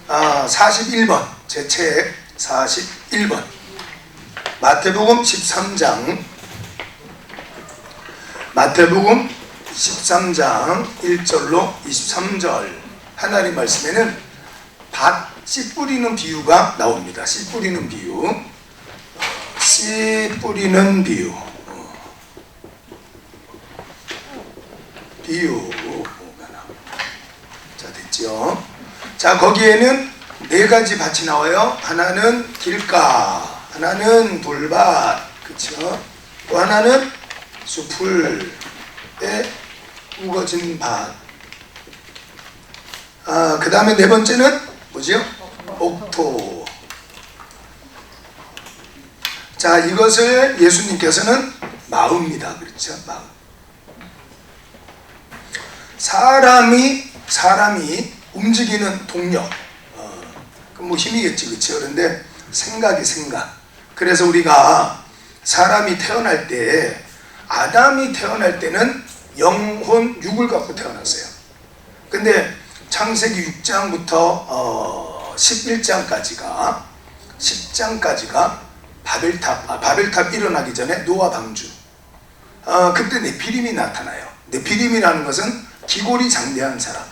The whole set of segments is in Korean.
41번 제 책 41번 마태복음 13장 1절로 23절 하나님 말씀에는 씨 뿌리는 비유가 나옵니다. 씨 뿌리는 비유. 자, 됐죠? 자, 거기에는 네 가지 밭이 나와요. 하나는 길가, 하나는 돌밭, 그쵸? 또 하나는 수풀에 우거진 밭. 그 다음에 네 번째는 뭐지요? 옥토. 자, 이것을 예수님께서는 마음이다 그랬죠. 마음. 사람이 움직이는 동력. 뭐 힘이겠지, 그렇죠? 그런데 생각. 그래서 우리가 사람이 태어날 때, 아담이 태어날 때는 영혼 육을 갖고 태어났어요. 근데 창세기 6장부터 10장까지가 바벨탑 일어나기 전에 노아 방주. 그때 네피림이 나타나요. 네피림이라는 것은 기골이 장대한 사람,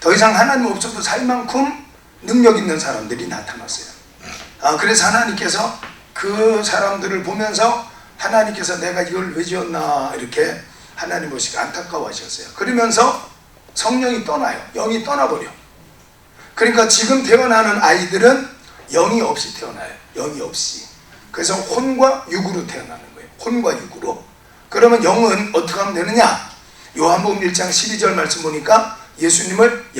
더 이상 하나님 없어도 살 만큼 능력 있는 사람들이 나타났어요. 그래서 하나님께서 그 사람들을 보면서 하나님께서 내가 이걸 왜 지었나 이렇게 하나님 보시고 안타까워하셨어요. 그러면서 성령이 떠나요. 영이 떠나버려. 그러니까 지금 태어나는 아이들은 영이 없이 태어나요. 영이 없이. 그래서 혼과 육으로 태어나는 거예요. 혼과 육으로. 그러면 영은 어떻게 하면 되느냐? 요한복음 1장 12절 말씀 보니까 예수님을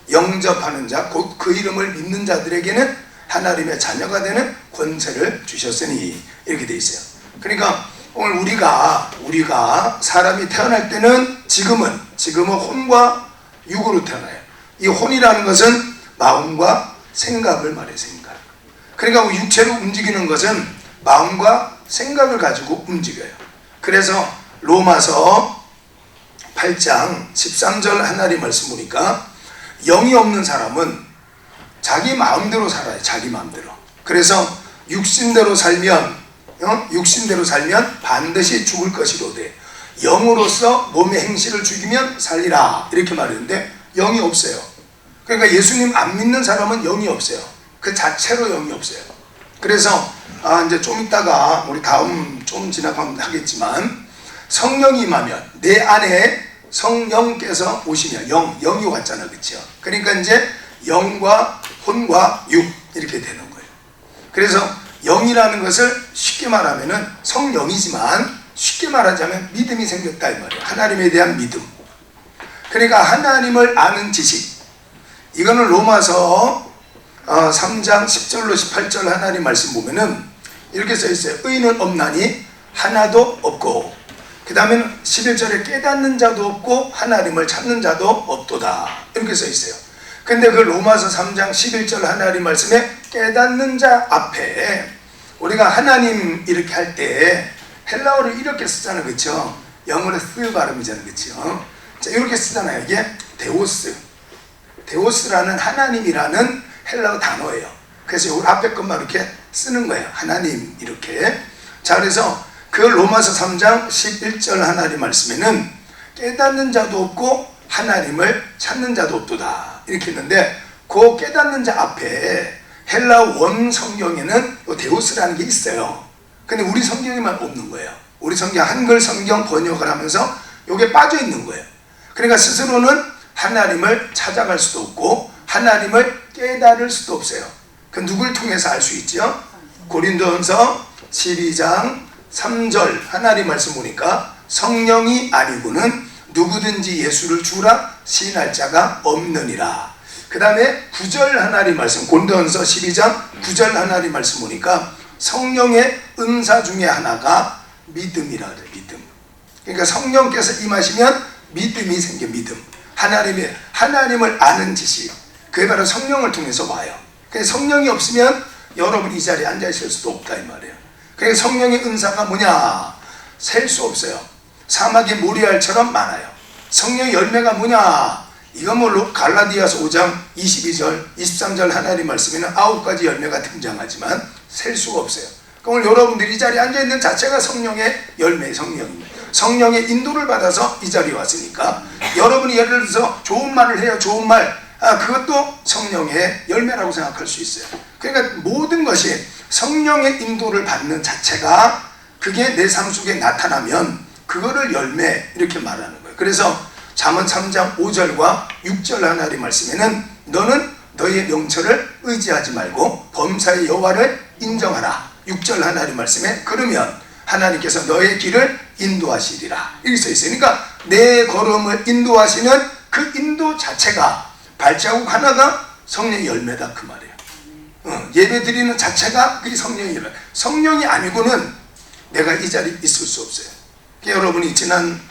영접하는 자, 곧 그 이름을 믿는 자들에게는 하나님의 자녀가 되는 권세를 주셨으니, 이렇게 돼 있어요. 그러니까 오늘 우리가 사람이 태어날 때는 지금은 혼과 육으로 태어나요. 이 혼이라는 것은 마음과 생각을 말해요. 생각. 그러니까 육체로 움직이는 것은 마음과 생각을 가지고 움직여요. 그래서 로마서 8장 13절 하나님 말씀 보니까 영이 없는 사람은 자기 마음대로 살아요. 자기 마음대로. 그래서 육신대로 살면 반드시 죽을 것이로되 영으로서 몸의 행실을 죽이면 살리라, 이렇게 말했는데 영이 없어요. 그러니까 예수님 안 믿는 사람은 영이 없어요. 그 자체로 영이 없어요. 그래서 이제 좀 이따가 우리 다음 좀 지나가면 하겠지만, 성령이 임하면 내 안에 성령께서 오시면 영이 왔잖아, 그렇죠? 그러니까 이제 영과 혼과 육 이렇게 되는 거예요. 그래서 영이라는 것을 쉽게 말하면은 성령이지만 쉽게 말하자면 믿음이 생겼다 이 말이에요. 하나님에 대한 믿음. 그러니까 하나님을 아는 지식. 이거는 로마서 3장 10절로 18절 하나님 말씀 보면은 이렇게 써 있어요. 의인은 없나니 하나도 없고, 그 다음에는 11절에 깨닫는 자도 없고 하나님을 찾는 자도 없도다, 이렇게 써 있어요. 근데 그 로마서 3장 11절 하나님 말씀에 깨닫는 자 앞에 우리가 하나님 이렇게 할 때 헬라어를 이렇게 쓰잖아요, 그렇죠? 영어로 쓰 발음이잖아요, 그렇죠? 자, 이렇게 쓰잖아요. 이게 데오스라는 하나님이라는 헬라어 단어예요. 그래서 이 앞에 것만 이렇게 쓰는 거예요. 하나님 이렇게. 자, 그래서 그 로마서 3장 11절 하나님 말씀에는 깨닫는 자도 없고 하나님을 찾는 자도 없도다, 이렇게 했는데, 그 깨닫는 자 앞에 헬라 원 성경에는 데오스라는 게 있어요. 근데 우리 성경에만 없는 거예요. 우리 성경 한글 성경 번역을 하면서 이게 빠져 있는 거예요. 그러니까 스스로는 하나님을 찾아갈 수도 없고 하나님을 깨달을 수도 없어요. 그 누굴 통해서 알 수 있죠? 고린도전서 12장 3절 하나님 말씀 보니까 성령이 아니고는 누구든지 예수를 주라 시인할 자가 없느니라. 그 다음에 9절 하나님 말씀, 고린도전서 12장 9절 하나님 말씀 보니까 성령의 은사 중에 하나가 믿음이라 그래요. 믿음. 그러니까 성령께서 임하시면 믿음이 생겨. 믿음. 하나님을 아는 지식, 그게 바로 성령을 통해서 와요. 그래서 성령이 없으면 여러분 이 자리에 앉아 있을 수도 없다 이 말이에요. 그래서 성령의 은사가 뭐냐? 셀 수 없어요. 사막의 모리알처럼 많아요. 성령의 열매가 뭐냐? 이거 뭐 갈라디아서 5장 22절 23절 하나님 말씀에는 9가지 열매가 등장하지만 셀 수가 없어요. 오늘 여러분들이 이 자리에 앉아있는 자체가 성령의 열매, 성령입니다. 성령의 인도를 받아서 이 자리에 왔으니까 여러분이 예를 들어서 좋은 말을 해요. 좋은 말, 그것도 성령의 열매라고 생각할 수 있어요. 그러니까 모든 것이 성령의 인도를 받는 자체가 그게 내 삶 속에 나타나면 그거를 열매 이렇게 말하는 거예요. 그래서 잠언 3장 5절과 6절 하나님 말씀에는 너는 너의 명철을 의지하지 말고 범사의 여호와를 인정하라. 6절 하나님 말씀에 그러면 하나님께서 너의 길을 인도하시리라 이렇게 써 있어요. 그러니까 내 걸음을 인도하시는 그 인도 자체가 발자국 하나가 성령의 열매다 그 말이에요. 예배 드리는 자체가 그게 성령의 열매. 성령이 아니고는 내가 이 자리에 있을 수 없어요. 여러분이 지난주에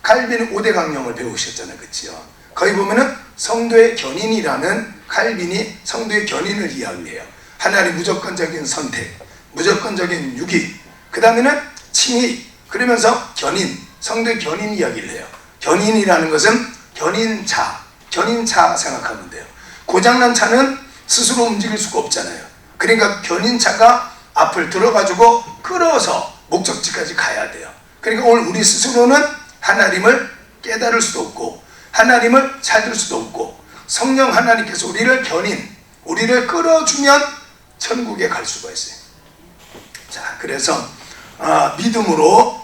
칼빈의 5대 강령을 배우셨잖아요. 그치요? 거기 보면은 성도의 견인이라는 칼빈이 성도의 견인을 이야기해요. 하나님 무조건적인 선택, 무조건적인 유기, 그 다음에는 칭의, 그러면서 견인, 성도의 견인 이야기를 해요. 견인이라는 것은 견인차 생각하면 돼요. 고장난 차는 스스로 움직일 수가 없잖아요. 그러니까 견인차가 앞을 들어가지고 끌어서 목적지까지 가야 돼요. 그러니까 오늘 우리 스스로는 하나님을 깨달을 수도 없고 하나님을 찾을 수도 없고 성령 하나님께서 우리를 우리를 끌어주면 천국에 갈 수가 있어요. 자, 그래서 믿음으로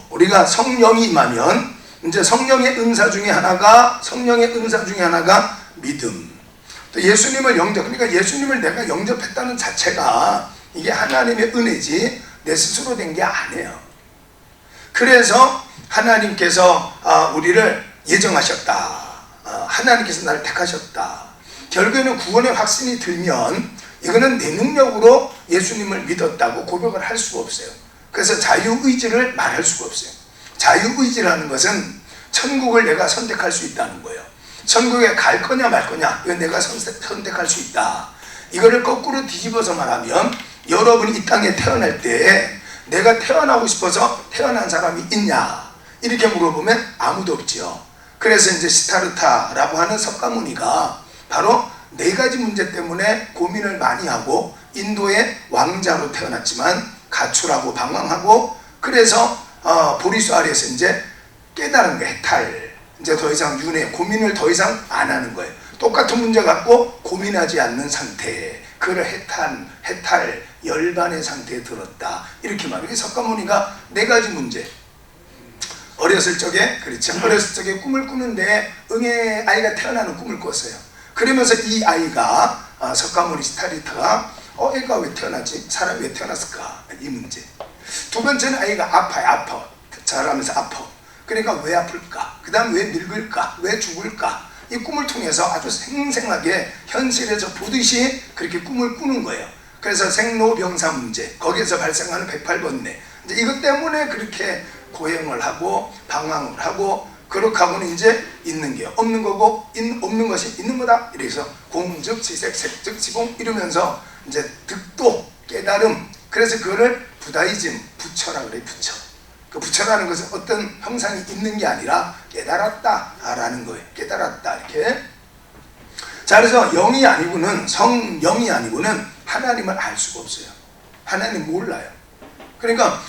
우리가 성령이 임하면 이제 성령의 은사 중에 하나가 믿음. 또 예수님을 그러니까 예수님을 내가 영접했다는 자체가 이게 하나님의 은혜지 내 스스로 된 게 아니에요. 그래서 하나님께서 우리를 예정하셨다. 하나님께서 나를 택하셨다. 결국에는 구원의 확신이 들면 이거는 내 능력으로 예수님을 믿었다고 고백을 할 수가 없어요. 그래서 자유의지를 말할 수가 없어요. 자유의지라는 것은 천국을 내가 선택할 수 있다는 거예요. 천국에 갈 거냐 말 거냐 이건 내가 선택할 수 있다. 이거를 거꾸로 뒤집어서 말하면 여러분이 이 땅에 태어날 때 내가 태어나고 싶어서 태어난 사람이 있냐 이렇게 물어보면 아무도 없지요. 그래서 이제 시타르타라고 하는 석가모니가 바로 4가지 문제 때문에 고민을 많이 하고 인도의 왕자로 태어났지만 가출하고 방황하고 그래서 보리수 아래에서 이제 깨달은 거예요. 해탈. 이제 더 이상 고민을 더 이상 안 하는 거예요. 똑같은 문제 갖고 고민하지 않는 상태. 그를 해탈, 열반의 상태에 들었다. 이렇게 말해요. 석가모니가 4가지 문제. 어렸을 적에, 그렇죠. 어렸을 적에 꿈을 꾸는데 응애 아이가 태어나는 꿈을 꿨어요. 그러면서 이 아이가, 석가모니 시타르타가, 애가 왜 태어났지? 사람이 왜 태어났을까? 이 문제. 2번째는 아이가 아파. 자라면서 아파. 그러니까 왜 아플까? 그 다음 왜 늙을까? 왜 죽을까? 이 꿈을 통해서 아주 생생하게 현실에서 보듯이 그렇게 꿈을 꾸는 거예요. 그래서 생로병사 문제, 거기에서 발생하는 108번뇌. 이제 이것 때문에 그렇게 고행을 하고 방황을 하고 그렇게 하고는 이제 있는 게 없는 거고 없는 것이 있는 거다. 이래서 공즉 지색 색즉 지공 이러면서 이제 득도 깨달음. 그래서 그거를 부다이즘 부처라 그래. 그 부처라는 것은 어떤 형상이 있는 게 아니라 깨달았다라는 거예요. 깨달았다 이렇게. 자, 그래서 성령이 아니고는 하나님을 알 수가 없어요. 하나님 몰라요. 그러니까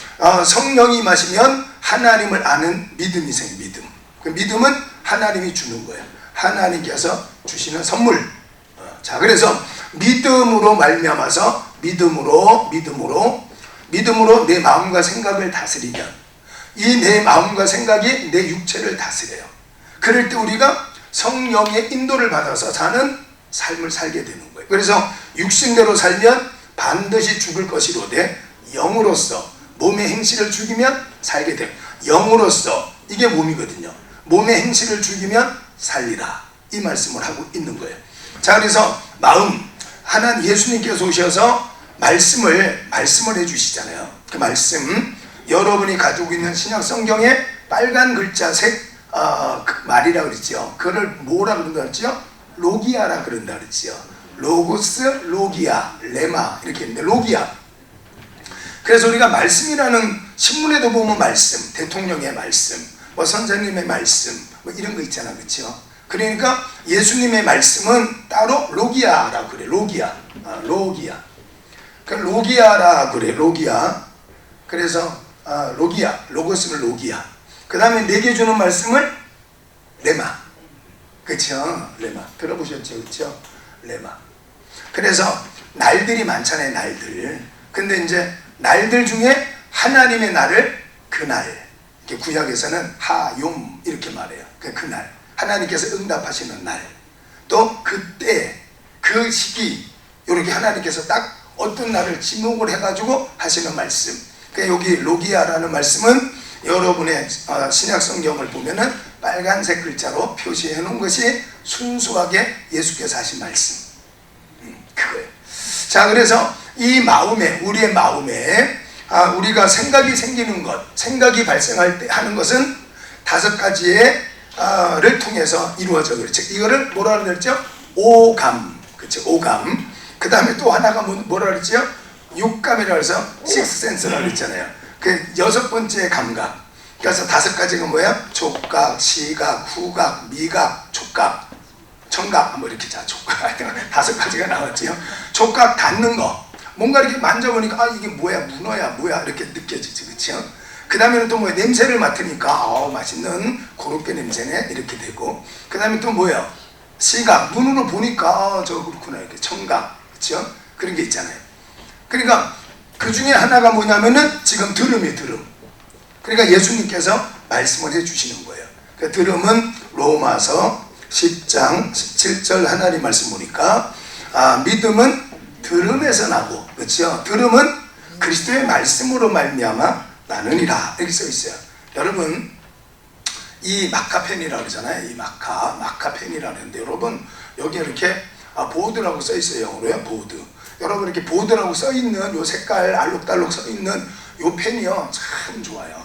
성령이 마시면 하나님을 아는 믿음이 생겨요. 믿음. 그 믿음은 하나님이 주는 거예요. 하나님께서 주시는 선물. 자, 그래서 믿음으로 말미암아서 믿음으로 내 마음과 생각을 다스리면 이 내 마음과 생각이 내 육체를 다스려요. 그럴 때 우리가 성령의 인도를 받아서 사는 삶을 살게 되는 거예요. 그래서 육신대로 살면 반드시 죽을 것이로되 영으로서 몸의 행실을 죽이면 살게 돼요. 영으로서 이게 몸이거든요. 몸의 행실을 죽이면 살리라. 이 말씀을 하고 있는 거예요. 자, 그래서 마음, 하나님 예수님께서 오셔서 말씀을 해주시잖아요. 그 말씀, 여러분이 가지고 있는 신약 성경에 빨간 글자색 말이라 그랬죠. 그걸 뭐라 그런다 그랬죠? 로기아라 그런다 그랬죠. 로고스, 로기아, 레마 이렇게 있는데 로기아. 그래서 우리가 말씀이라는 신문에도 보면 말씀, 대통령의 말씀, 뭐 선생님의 말씀 뭐 이런 거 있잖아, 그렇죠? 그러니까 예수님의 말씀은 따로 로기아라고 그래. 로기아. 그 로기아라 그래. 로기아. 그래서 로기아, 로고스는 로기아. 그 다음에 내게 주는 말씀을 레마. 그쵸? 레마. 들어보셨죠? 그쵸? 레마. 그래서 날들이 많잖아요, 날들. 근데 이제 날들 중에 하나님의 날을 그날. 이렇게 구약에서는 하욤 이렇게 말해요. 그날. 하나님께서 응답하시는 날. 또 그때, 그 시기, 이렇게 하나님께서 딱 어떤 날을 지목을 해가지고 하시는 말씀. 여기 로기아라는 말씀은 여러분의 신약 성경을 보면은 빨간색 글자로 표시해 놓은 것이 순수하게 예수께서 하신 말씀. 그거예요. 자, 그래서 이 마음에, 우리의 마음에 우리가 생각이 생기는 것, 생각이 발생할 때 하는 것은 5가지의 를 통해서 이루어져. 그렇죠. 이거를 뭐라 그랬죠? 오감. 그렇죠. 오감. 그 다음에 또 하나가 뭐라 그랬죠? 육감이라고 해서 식스센스라고 그랬잖아요. 그 6번째 감각. 그래서 5가지가 뭐야? 촉각, 시각, 후각, 미각, 촉각, 청각. 뭐 이렇게 자, 촉각. 5가지가 나왔죠. 촉각, 닿는 거. 뭔가 이렇게 만져보니까 이게 뭐야? 문어야? 뭐야? 이렇게 느껴지죠. 그렇죠? 그 다음에는 또 뭐야? 냄새를 맡으니까 맛있는 고로케 냄새네? 이렇게 되고. 그 다음에 또 뭐야? 시각, 눈으로 보니까 저 그렇구나. 이렇게 청각. 그렇죠? 그런 게 있잖아요. 그러니까 그 중에 하나가 뭐냐면은 지금 들음이 들음. 그러니까 예수님께서 말씀을 해주시는 거예요. 그 들음은 로마서 10장 17절 하나님 말씀 보니까 믿음은 들음에서 나고, 그렇죠? 들음은 그리스도의 말씀으로 말미암아 나느니라 이렇게 써 있어요. 여러분 이 마카펜이라고 그러잖아요. 이 마카펜이라고 하는데 여러분 여기 이렇게 보드라고 써 있어요. 영어로요. 보드. 여러분 이렇게 보드라고 써 있는 요 색깔 알록달록 써 있는 요 펜이요 참 좋아요.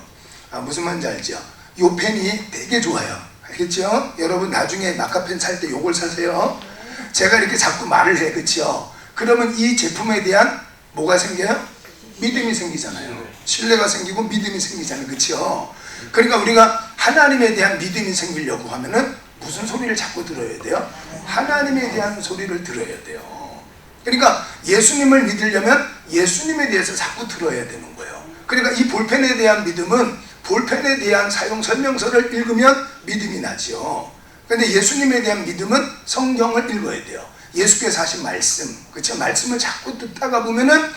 무슨 말인지 알죠? 요 펜이 되게 좋아요. 알겠죠? 여러분 나중에 마카펜 살 때 요걸 사세요. 제가 이렇게 자꾸 말을 해, 그렇죠? 그러면 이 제품에 대한 뭐가 생겨요? 믿음이 생기잖아요. 신뢰가 생기고 믿음이 생기잖아요. 그렇죠? 그러니까 우리가 하나님에 대한 믿음이 생기려고 하면은 무슨 소리를 자꾸 들어야 돼요? 하나님에 대한 소리를 들어야 돼요. 그러니까 예수님을 믿으려면 예수님에 대해서 자꾸 들어야 되는 거예요. 그러니까 이 볼펜에 대한 믿음은 볼펜에 대한 사용 설명서를 읽으면 믿음이 나죠. 그런데 예수님에 대한 믿음은 성경을 읽어야 돼요. 예수께서 하신 말씀, 그렇죠? 말씀을 자꾸 듣다가 보면은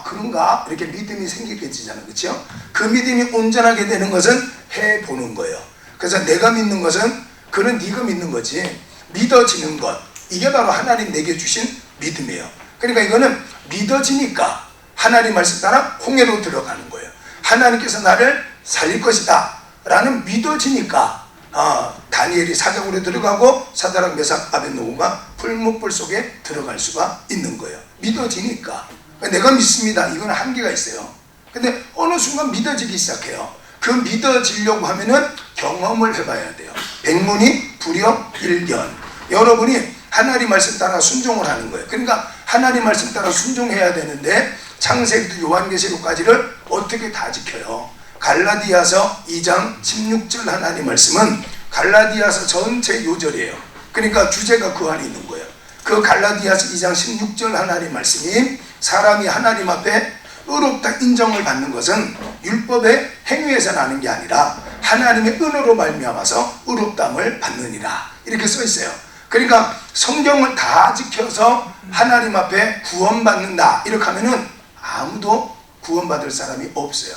그런가? 이렇게 믿음이 생기게 되잖아요. 그렇죠? 그 믿음이 온전하게 되는 것은 해보는 거예요. 그래서 내가 믿는 것은 그는 네가 믿는 거지. 믿어지는 것, 이게 바로 하나님 내게 주신 믿음이에요. 그러니까 이거는 믿어지니까 하나님 말씀 따라 홍해로 들어가는 거예요. 하나님께서 나를 살릴 것이다 라는 믿어지니까 다니엘이 사경으로 들어가고 사드락 메삭 아벳느고가 풀무불 속에 들어갈 수가 있는 거예요. 믿어지니까. 내가 믿습니다. 이건 한계가 있어요. 근데 어느 순간 믿어지기 시작해요. 그 믿어지려고 하면은 경험을 해봐야 돼요. 백문이 불여일견. 여러분이 하나님 말씀 따라 순종을 하는 거예요. 그러니까 하나님 말씀 따라 순종해야 되는데 창세기부터 요한계시록까지를 어떻게 다 지켜요? 갈라디아서 2장 16절 하나님 말씀은 갈라디아서 전체 요절이에요. 그러니까 주제가 그 안에 있는 거예요. 그 갈라디아서 2장 16절 하나님 말씀이 사람이 하나님 앞에 의롭다 인정을 받는 것은 율법의 행위에서 나는 게 아니라 하나님의 은혜로 말미암아서 의롭담을 받느니라 이렇게 써 있어요. 그러니까 성경을 다 지켜서 하나님 앞에 구원받는다 이렇게 하면은 아무도 구원받을 사람이 없어요.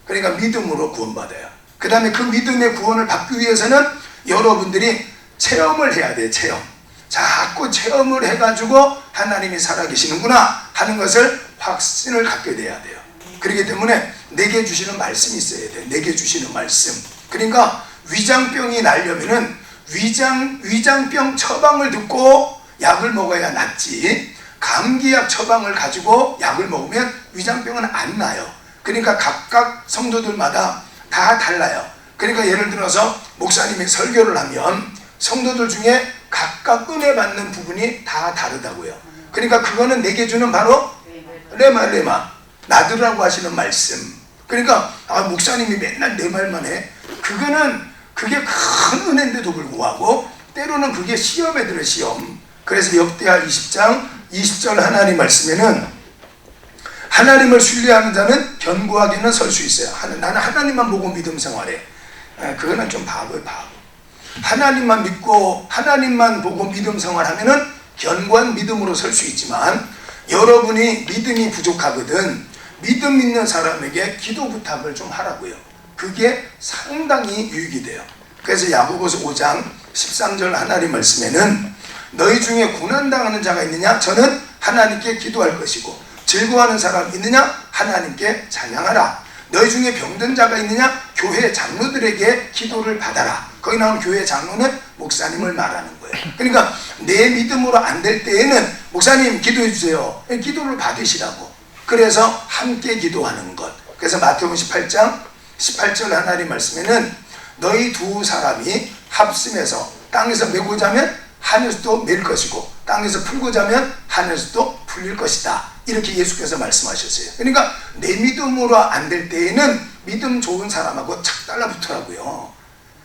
그러니까 믿음으로 구원받아요. 그 다음에 그 믿음의 구원을 받기 위해서는 여러분들이 체험을 해야 돼요. 체험. 자꾸 체험을 해가지고 하나님이 살아계시는구나 하는 것을 확신을 갖게 돼야 돼요. 그렇기 때문에 내게 주시는 말씀이 있어야 돼요. 내게 주시는 말씀. 그러니까 위장병이 나려면은 위장병 처방을 듣고 약을 먹어야 낫지, 감기약 처방을 가지고 약을 먹으면 위장병은 안 나요. 그러니까 각각 성도들마다 다 달라요. 그러니까 예를 들어서 목사님이 설교를 하면 성도들 중에 각각 은혜 받는 부분이 다 다르다고요. 그러니까 그거는 내게 주는 바로 레마 나들라고 하시는 말씀. 그러니까 목사님이 맨날 내 말만 해. 그게 큰 은혜인데도 불구하고 때로는 그게 시험에 들어 시험. 그래서 역대하 20장 20절 하나님 말씀에는 하나님을 신뢰하는 자는 견고하게는 설 수 있어요. 나는 하나님만 보고 믿음 생활해. 그거는 좀 바보예요, 바보. 하나님만 믿고 하나님만 보고 믿음 생활하면은 견고한 믿음으로 설 수 있지만, 여러분이 믿음이 부족하거든 믿음 있는 사람에게 기도 부탁을 좀 하라고요. 그게 상당히 유익이 돼요. 그래서 야고보서 5장 13절 하나님 말씀에는 너희 중에 고난당하는 자가 있느냐? 저는 하나님께 기도할 것이고, 즐거워하는 사람 있느냐? 하나님께 찬양하라. 너희 중에 병든 자가 있느냐? 교회 장로들에게 기도를 받아라. 거기 나오는 교회 장로는 목사님을 말하는 거예요. 그러니까 내 믿음으로 안 될 때에는 목사님 기도해 주세요. 기도를 받으시라고. 그래서 함께 기도하는 것. 그래서 마태복음 18장 18절 하나님 말씀에는 너희 두 사람이 합심해서 땅에서 메고 자면 하늘에서도 맬 것이고 땅에서 풀고 자면 하늘에서도 풀릴 것이다. 이렇게 예수께서 말씀하셨어요. 그러니까 내 믿음으로 안 될 때에는 믿음 좋은 사람하고 착 달라붙더라고요.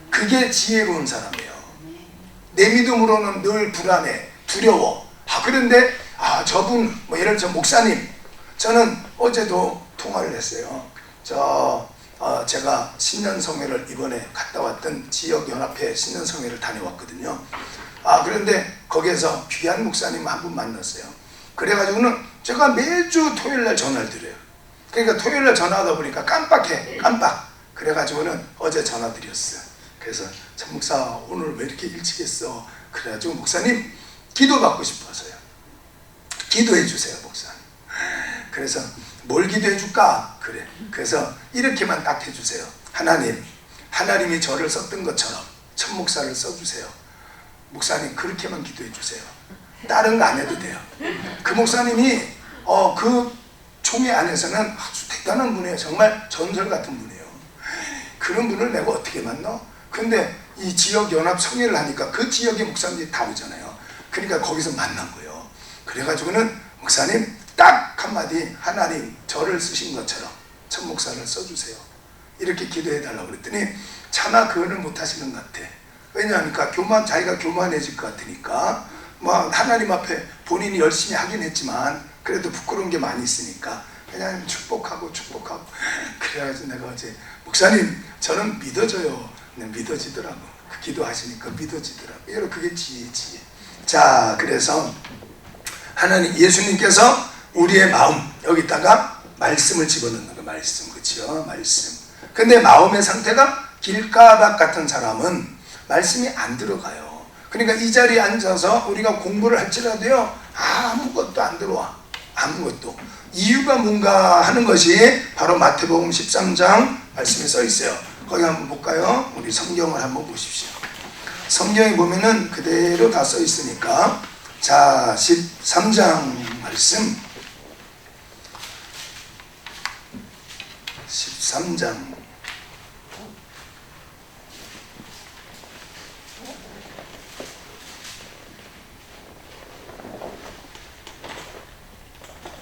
그게 지혜로운 사람이에요. 내 믿음으로는 늘 불안해, 두려워. 그런데 저분 예를 들어 목사님, 저는 어제도 통화를 했어요. 제가 신년성회를 이번에 갔다 왔던 지역연합회 신년성회를 다녀왔거든요. 그런데 거기에서 귀한 목사님 한 분 만났어요. 그래가지고는 제가 매주 토요일날 전화를 드려요. 그러니까 토요일날 전화하다 보니까 깜빡. 그래가지고는 어제 전화 드렸어요. 그래서 전 목사 오늘 왜 이렇게 일찍 했어? 그래가지고 목사님 기도 받고 싶어서요. 기도해 주세요, 목사님. 그래서 뭘 기도해 줄까? 그래. 그래서 이렇게만 딱 해주세요. 하나님이 저를 썼던 것처럼 천 목사를 써주세요. 목사님 그렇게만 기도해 주세요. 다른 거 안 해도 돼요. 그 목사님이 그 총회 안에서는 아주 대단한 분이에요. 정말 전설 같은 분이에요. 그런 분을 내가 어떻게 만나? 근데 이 지역 연합 성회를 하니까 그 지역의 목사님들이 다 오잖아요. 그러니까 거기서 만난 거예요. 그래가지고는 목사님 딱 한마디, 하나님 저를 쓰신 것처럼 천 목사를 써주세요. 이렇게 기도해 달라고 그랬더니 차마 그거는 못 하시는 것 같아. 왜냐하니까 자기가 교만해질 것 같으니까 하나님 앞에 본인이 열심히 하긴 했지만 그래도 부끄러운 게 많이 있으니까 그냥 축복하고 그래가지고 내가 어제 목사님 저는 믿어져요. 믿어지더라고. 기도하시니까 믿어지더라고. 여러분 그게 지혜. 자, 그래서 예수님께서 우리의 마음 여기다가 말씀을 집어넣는 거. 말씀, 그렇죠? 말씀. 근데 마음의 상태가 길가밭 같은 사람은 말씀이 안 들어가요. 그러니까 이 자리에 앉아서 우리가 공부를 할지라도요 아무것도 안 들어와. 아무것도. 이유가 뭔가 하는 것이 바로 마태복음 13장 말씀에 써 있어요. 거기 한번 볼까요? 우리 성경을 한번 보십시오. 성경에 보면은 그대로 다 써 있으니까. 자, 13장 말씀. 13장.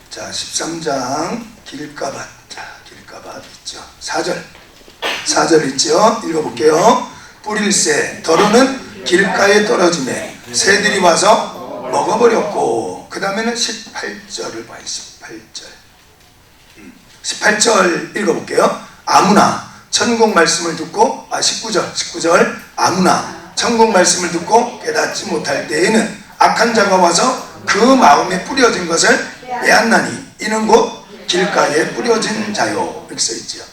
자, 13장 길가밭. 자, 길가밭 있죠. 4절 있죠. 읽어볼게요. 뿌릴새 더러는 길가에 떨어지네 새들이 와서 먹어버렸고. 그 다음에는 18절을 봐요. 18절 읽어볼게요. 아무나 천국 말씀을 듣고 19절 아무나 천국 말씀을 듣고 깨닫지 못할 때에는 악한 자가 와서 그 마음에 뿌려진 것을 빼앗나니 이는 곧 길가에 뿌려진 자요. 이렇게 써있죠.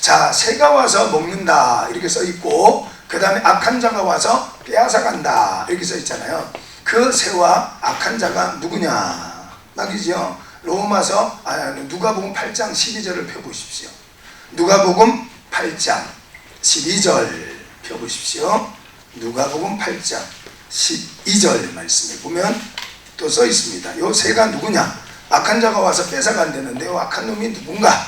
자, 새가 와서 먹는다 이렇게 써있고, 그 다음에 악한 자가 와서 빼앗아간다 이렇게 써있잖아요. 그 새와 악한 자가 누구냐 말이죠. 로마서 누가복음 8장 12절을 펴보십시오. 누가복음 8장 12절 펴보십시오. 누가복음 8장 12절 말씀에 보면 또 써 있습니다. 요 새가 누구냐? 악한 자가 와서 뺏어간다는데 요 악한 놈이 누군가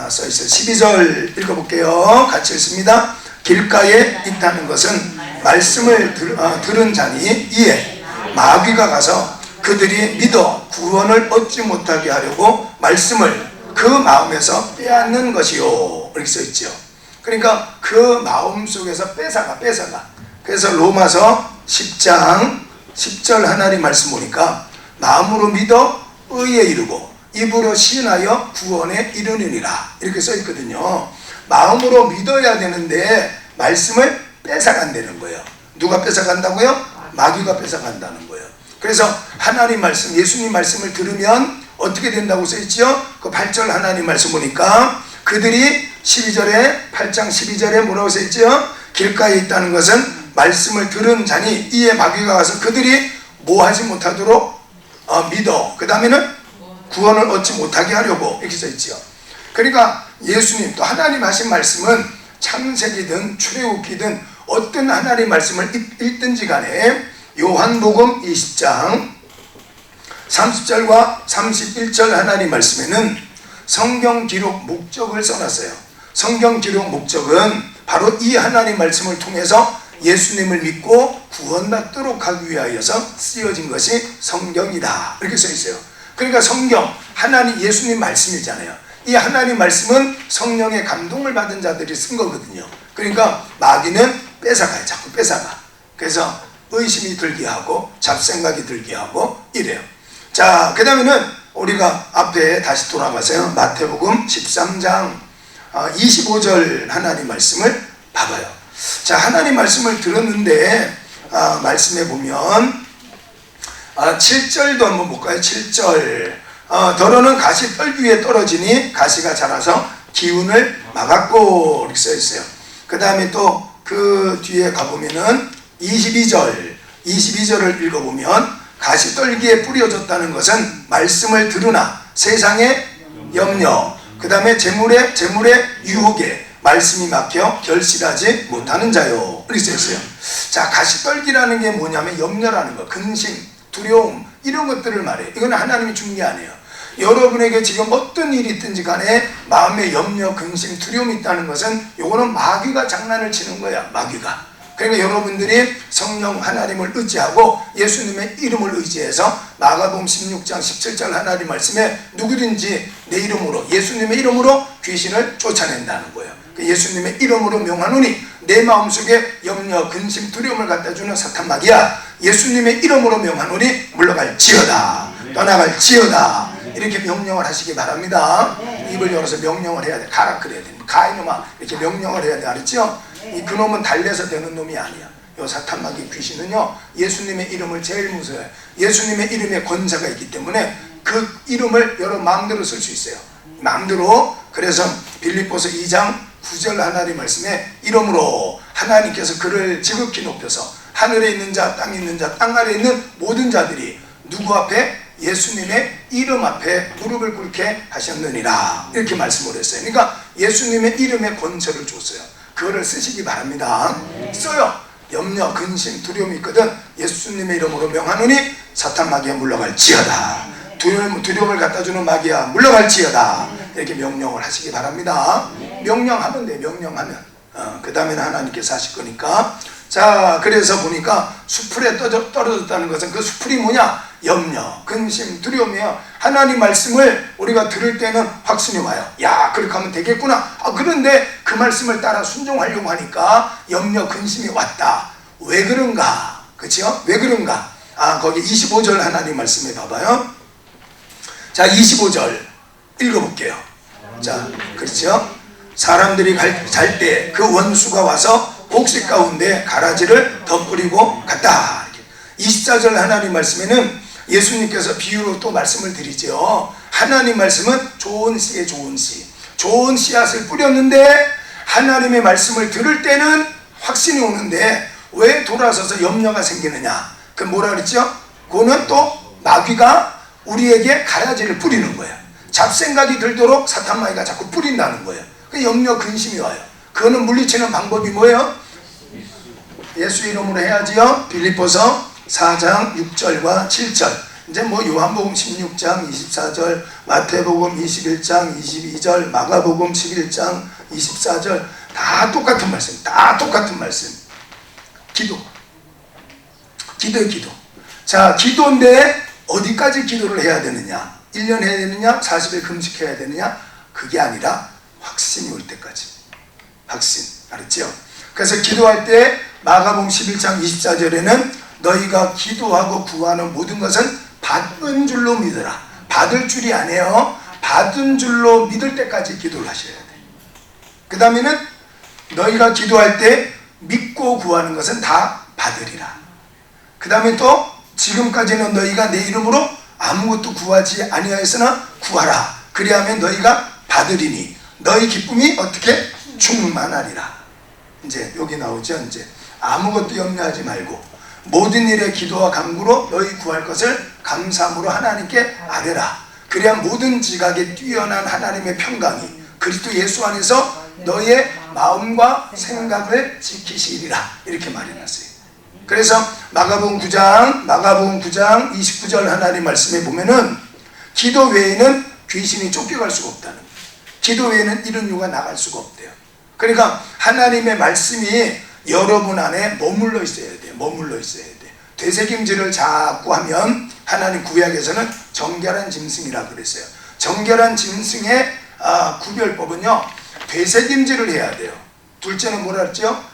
써 있어요. 12절 읽어볼게요. 같이 읽습니다. 길가에 있다는 것은 말씀을 들은 자니 이에 마귀가 가서 그들이 믿어 구원을 얻지 못하게 하려고 말씀을 그 마음에서 빼앗는 것이요. 이렇게 써 있죠. 그러니까 그 마음 속에서 뺏어가. 그래서 로마서 10장 10절 하나님 말씀 보니까 마음으로 믿어 의에 이르고 입으로 시인하여 구원에 이르느니라 이렇게 써 있거든요. 마음으로 믿어야 되는데 말씀을 뺏어간다는 거예요. 누가 뺏어간다고요? 마귀가 뺏어간다는 거예요. 그래서 하나님 말씀, 예수님 말씀을 들으면 어떻게 된다고 써 있죠? 그 8절 하나님 말씀 보니까 그들이 12절에 8장 12절에 뭐라고 써 있죠? 길가에 있다는 것은 말씀을 들은 자니 이에 마귀가 가서 그들이 뭐 하지 못하도록 믿어. 그 다음에는 구원을 얻지 못하게 하려고 이렇게 써 있죠. 그러니까 예수님 또 하나님 하신 말씀은 창세기든 출애굽기든 어떤 하나님 말씀을 읽든지 간에 요한복음 20장 30절과 31절 하나님 말씀에는 성경 기록 목적을 써놨어요. 성경 기록 목적은 바로 이 하나님 말씀을 통해서 예수님을 믿고 구원받도록 하기 위하여서 쓰여진 것이 성경이다 이렇게 써 있어요. 그러니까 성경, 하나님 예수님 말씀이잖아요. 이 하나님 말씀은 성령의 감동을 받은 자들이 쓴 거거든요. 그러니까 마귀는 뺏어가요. 자꾸 뺏어가. 그래서 의심이 들게 하고 잡생각이 들게 하고 이래요. 자, 그 다음에는 우리가 앞에 다시 돌아가서요. 마태복음 13장 25절 하나님 말씀을 봐봐요. 자, 하나님 말씀을 들었는데 말씀해 보면 7절도 한번 볼까요? 7절 더러는 가시 떨기 위에 떨어지니 가시가 자라서 기운을 막았고 이렇게 써 있어요. 그 다음에 또 그 뒤에 가보면은 22절을 읽어보면 가시 떨기에 뿌려졌다는 것은 말씀을 들으나 세상의 염려, 그 다음에 재물의 유혹에 말씀이 막혀 결실하지 못하는 자요 이렇게 써 있어요. 자, 가시 떨기라는 게 뭐냐면 염려라는 거, 근심, 두려움 이런 것들을 말해요. 이건 하나님이 준 게 아니에요. 여러분에게 지금 어떤 일이 있든지 간에 마음에 염려, 근심, 두려움이 있다는 것은 요거는 마귀가 장난을 치는 거야. 마귀가. 그러니까 여러분들이 성령 하나님을 의지하고 예수님의 이름을 의지해서 마가복음 16장 17절 하나님 말씀에 누구든지 내 이름으로 예수님의 이름으로 귀신을 쫓아낸다는 거예요. 예수님의 이름으로 명하노니 내 마음속에 염려, 근심, 두려움을 갖다 주는 사탄마귀야, 예수님의 이름으로 명하노니 물러갈지어다, 떠나갈지어다 이렇게 명령을 하시기 바랍니다. 입을 열어서 명령을 해야 돼. 가라 그래야 돼. 가 이놈아 이렇게 명령을 해야 돼. 알았죠? 그놈은 달래서 되는 놈이 아니야. 요 사탄마귀 귀신은요 예수님의 이름을 제일 무서워해요. 예수님의 이름에 권세가 있기 때문에 그 이름을 여러분 마음대로 쓸 수 있어요. 마음대로. 그래서 빌립보서 2장 9절 하나님 말씀에 이름으로 하나님께서 그를 지극히 높여서 하늘에 있는 자, 땅에 있는 자, 땅 아래에 있는 모든 자들이 누구 앞에? 예수님의 이름 앞에 무릎을 꿇게 하셨느니라 이렇게 말씀을 했어요. 그러니까 예수님의 이름에 권세를 줬어요. 그거를 쓰시기 바랍니다. 써요. 염려, 근심, 두려움이 있거든 예수님의 이름으로 명하노니 사탄 마귀야 물러갈지어다. 두려움을 갖다주는 마귀야 물러갈지어다. 이렇게 명령을 하시기 바랍니다. 명령하면 돼. 명령하면 그 다음에는 하나님께서 하실 거니까. 자, 그래서 보니까 수풀에 떨어졌다는 것은 그 수풀이 뭐냐? 염려, 근심, 두려움이에요. 하나님 말씀을 우리가 들을 때는 확신이 와요. 야, 그렇게 하면 되겠구나. 그런데 그 말씀을 따라 순종하려고 하니까 염려, 근심이 왔다. 왜 그런가? 그렇죠? 왜 그런가? 거기 25절 하나님 말씀에 봐봐요. 자, 25절 읽어볼게요. 자, 그렇죠? 사람들이 잘 때 그 원수가 와서 곡식 가운데 가라지를 덧뿌리고 갔다. 24절 하나님 말씀에는 예수님께서 비유로 또 말씀을 드리죠. 하나님 말씀은 좋은 씨에 좋은 씨, 좋은 씨앗을 뿌렸는데 하나님의 말씀을 들을 때는 확신이 오는데 왜 돌아서서 염려가 생기느냐? 그 뭐라 그랬죠? 그거는 또 마귀가 우리에게 가라지를 뿌리는 거예요. 잡생각이 들도록 사탄마귀가 자꾸 뿌린다는 거예요. 그 염려, 근심이 와요. 그거는 물리치는 방법이 뭐예요? 예수 이름으로 해야지요. 빌립보서 4장 6절과 7절. 이제 뭐 요한복음 16장 24절, 마태복음 21장 22절, 마가복음 11장 24절 다 똑같은 말씀. 다 똑같은 말씀. 기도. 자, 기도인데 어디까지 기도를 해야 되느냐? 1년 해야 되느냐? 40일 금식해야 되느냐? 그게 아니라 확신이 올 때까지. 확신. 알았죠? 그래서 기도할 때 마가복음 11장 24절에는 너희가 기도하고 구하는 모든 것은 받은 줄로 믿으라. 받을 줄이 아니에요. 받은 줄로 믿을 때까지 기도를 하셔야 돼. 그 다음에는 너희가 기도할 때 믿고 구하는 것은 다 받으리라. 그 다음에 또 지금까지는 너희가 내 이름으로 아무것도 구하지 아니하였으나 구하라. 그리하면 너희가 받으리니 너희 기쁨이 어떻게 충만하리라. 이제 여기 나오죠. 이제 아무것도 염려하지 말고 모든 일에 기도와 간구로 너희 구할 것을 감사함으로 하나님께 아뢰라. 그래야 모든 지각에 뛰어난 하나님의 평강이 그리스도 예수 안에서 너의 마음과 생각을 지키시리라. 이렇게 말해놨어요. 그래서 마가복음 9장 29절 하나님 말씀에 보면은 기도 외에는 귀신이 쫓겨갈 수가 없다는 거예요. 기도 외에는 이런 유가 나갈 수가 없대요. 그러니까 하나님의 말씀이 여러분 안에 머물러 있어야 돼요. 머물러 있어야 돼요. 되새김질을 자꾸 하면 하나님 구약에서는 정결한 짐승이라고 그랬어요. 정결한 짐승의 구별법은요, 되새김질을 해야 돼요. 둘째는 뭐라 그랬죠?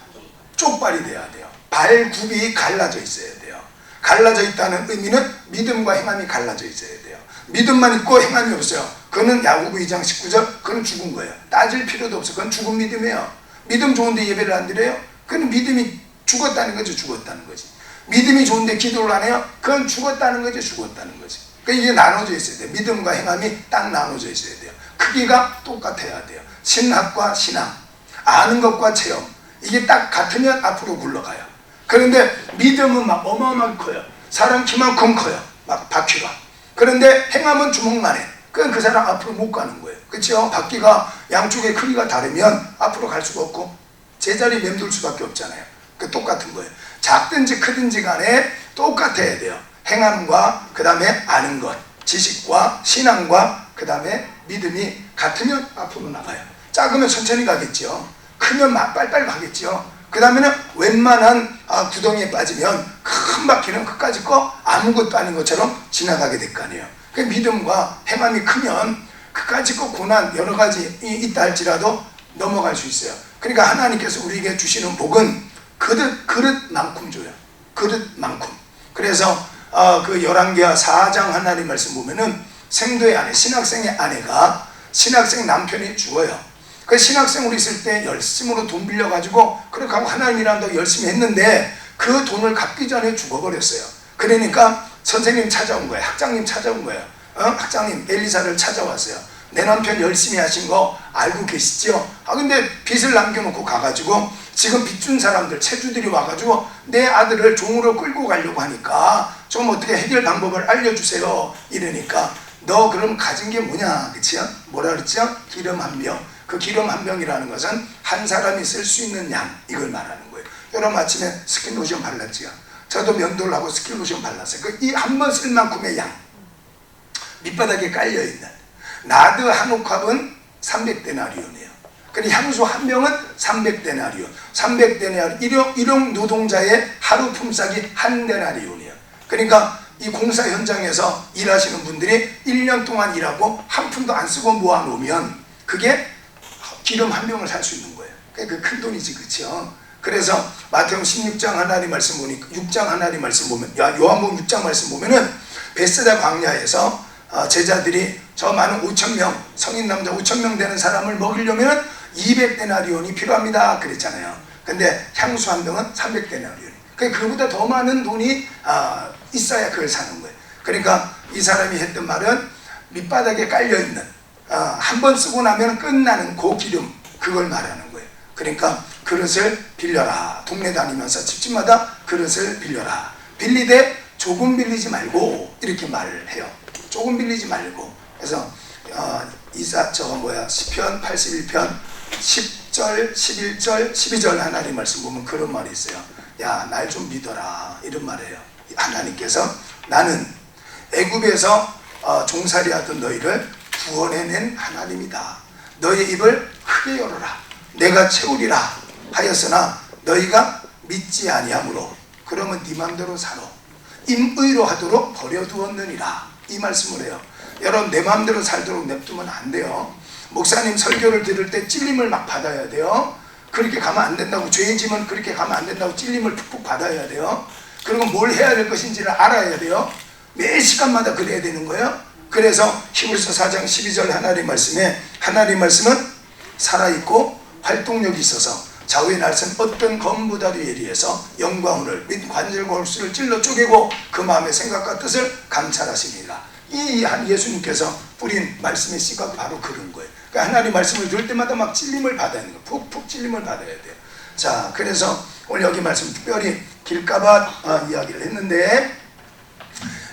쪽발이 돼야 돼요. 발굽이 갈라져 있어야 돼요. 갈라져 있다는 의미는 믿음과 행함이 갈라져 있어야 돼요. 믿음만 있고 행함이 없어요. 그거는 야고보 2장 19절, 그건 죽은 거예요. 따질 필요도 없어요. 그건 죽은 믿음이에요. 믿음 좋은데 예배를 안 드려요? 그건 믿음이 죽었다는 거죠. 죽었다는 거지. 믿음이 좋은데 기도를 안 해요? 그건 죽었다는 거죠. 죽었다는 거지. 그러니까 이게 나눠져 있어야 돼요. 믿음과 행함이 딱 나눠져 있어야 돼요. 크기가 똑같아야 돼요. 신학과 신앙, 아는 것과 체험, 이게 딱 같으면 앞으로 굴러가요. 그런데 믿음은 막 어마어마하게 커요. 사람 키만큼 커요. 막 바퀴가. 그런데 행함은 주먹만 해. 그건 그 사람 앞으로 못 가는 거예요. 그렇죠? 바퀴가 양쪽의 크기가 다르면 앞으로 갈 수가 없고 제자리 맴돌 수밖에 없잖아요. 그 똑같은 거예요. 작든지 크든지 간에 똑같아야 돼요. 행함과 그 다음에 아는 것, 지식과 신앙과 그 다음에 믿음이 같으면 앞으로 나가요. 작으면 천천히 가겠죠. 크면 빨빨 가겠죠. 그 다음에는 웬만한 구덩이에 빠지면 큰 바퀴는 끝까지 거 아무것도 아닌 것처럼 지나가게 될 거 아니에요. 그 믿음과 행함이 크면 끝까지 거 고난 여러 가지 있다 할지라도 넘어갈 수 있어요. 그러니까 하나님께서 우리에게 주시는 복은 그릇만큼 줘요. 그릇만큼. 그래서 그 열왕기하 4장 하나님 말씀 보면은 생도의 아내, 신학생의 아내가 신학생 남편이 죽어요. 그 신학생으로 있을 때 열심으로 돈 빌려가지고 그렇게 하고 하나님이란다고 열심히 했는데 그 돈을 갚기 전에 죽어버렸어요. 그러니까 선생님 찾아온 거예요. 학장님 찾아온 거예요. 학장님 엘리사를 찾아왔어요. 내 남편 열심히 하신 거 알고 계시죠? 근데 빚을 남겨놓고 가가지고 지금 빚 준 사람들 채주들이 와가지고 내 아들을 종으로 끌고 가려고 하니까 좀 어떻게 해결 방법을 알려주세요. 이러니까 너 그럼 가진 게 뭐냐? 그치요? 뭐라 그랬죠? 기름 한 병. 그 기름 한 병이라는 것은 한 사람이 쓸 수 있는 양, 이걸 말하는 거예요. 여러분 아침에 스킨로션 발랐지요? 저도 면도를 하고 스킨로션 발랐어요. 이 한 번 쓸 만큼의 양, 밑바닥에 깔려있는 나드 한 옥합은 300데나리온이에요. 그리고 향수 한 병은 300데나리온. 300데나리온, 일용 노동자의 하루 품삯이 한 데나리온이에요. 그러니까 이 공사 현장에서 일하시는 분들이 1년 동안 일하고 한 푼도 안 쓰고 모아놓으면 그게 기름 한 병을 살 수 있는 거예요. 그 큰 돈이지, 그렇죠? 그래서 마태복음 16장 하나님 말씀 보니까 6장 하나님 말씀 보면, 요한복음 6장 말씀 보면은 베세다 광야에서 제자들이 저 많은 5,000명, 성인 남자 5,000명 되는 사람을 먹이려면 200데나리온이 필요합니다. 그랬잖아요. 근데 향수 한 병은 300데나리온. 그보다 더 많은 돈이 있어야 그걸 사는 거예요. 그러니까 이 사람이 했던 말은 밑바닥에 깔려있는 한 번 쓰고 나면 끝나는 그 기름, 그걸 말하는 거예요. 그러니까 그릇을 빌려라. 동네 다니면서 집집마다 그릇을 빌려라. 빌리되 조금 빌리지 말고 이렇게 말을 해요. 조금 빌리지 말고. 그래서 시편 81편 10절, 11절, 12절 하나님 말씀 보면 그런 말이 있어요. 야, 날 좀 믿어라. 이런 말이에요. 하나님께서 나는 애굽에서 종살이 하던 너희를 구원해낸 하나님이다. 너의 입을 크게 열어라. 내가 채우리라 하였으나 너희가 믿지 아니하므로 그러면 네 맘대로 살아. 임의로 하도록 버려두었느니라. 이 말씀을 해요. 여러분 내 맘대로 살도록 냅두면 안 돼요. 목사님 설교를 들을 때 찔림을 막 받아야 돼요. 그렇게 가면 안 된다고, 죄지면 그렇게 가면 안 된다고 찔림을 푹푹 받아야 돼요. 그리고 뭘 해야 될 것인지를 알아야 돼요. 매 시간마다 그래야 되는 거예요. 그래서 히브리서 4장 12절 하나님 말씀은 살아있고 활동력이 있어서 좌우의 날선 어떤 검보다도 예리해서 영광을 및 관절과 홀수를 찔러 쪼개고 그 마음의 생각과 뜻을 감찰하시니라. 이 예수님께서 뿌린 말씀의 씨가 바로 그런 거예요. 그러니까 하나님 말씀을 들을 때마다 막 찔림을 받아야 하는 거예요. 푹푹 찔림을 받아야 돼요. 자, 그래서 오늘 여기 말씀 특별히 길가밭 이야기를 했는데,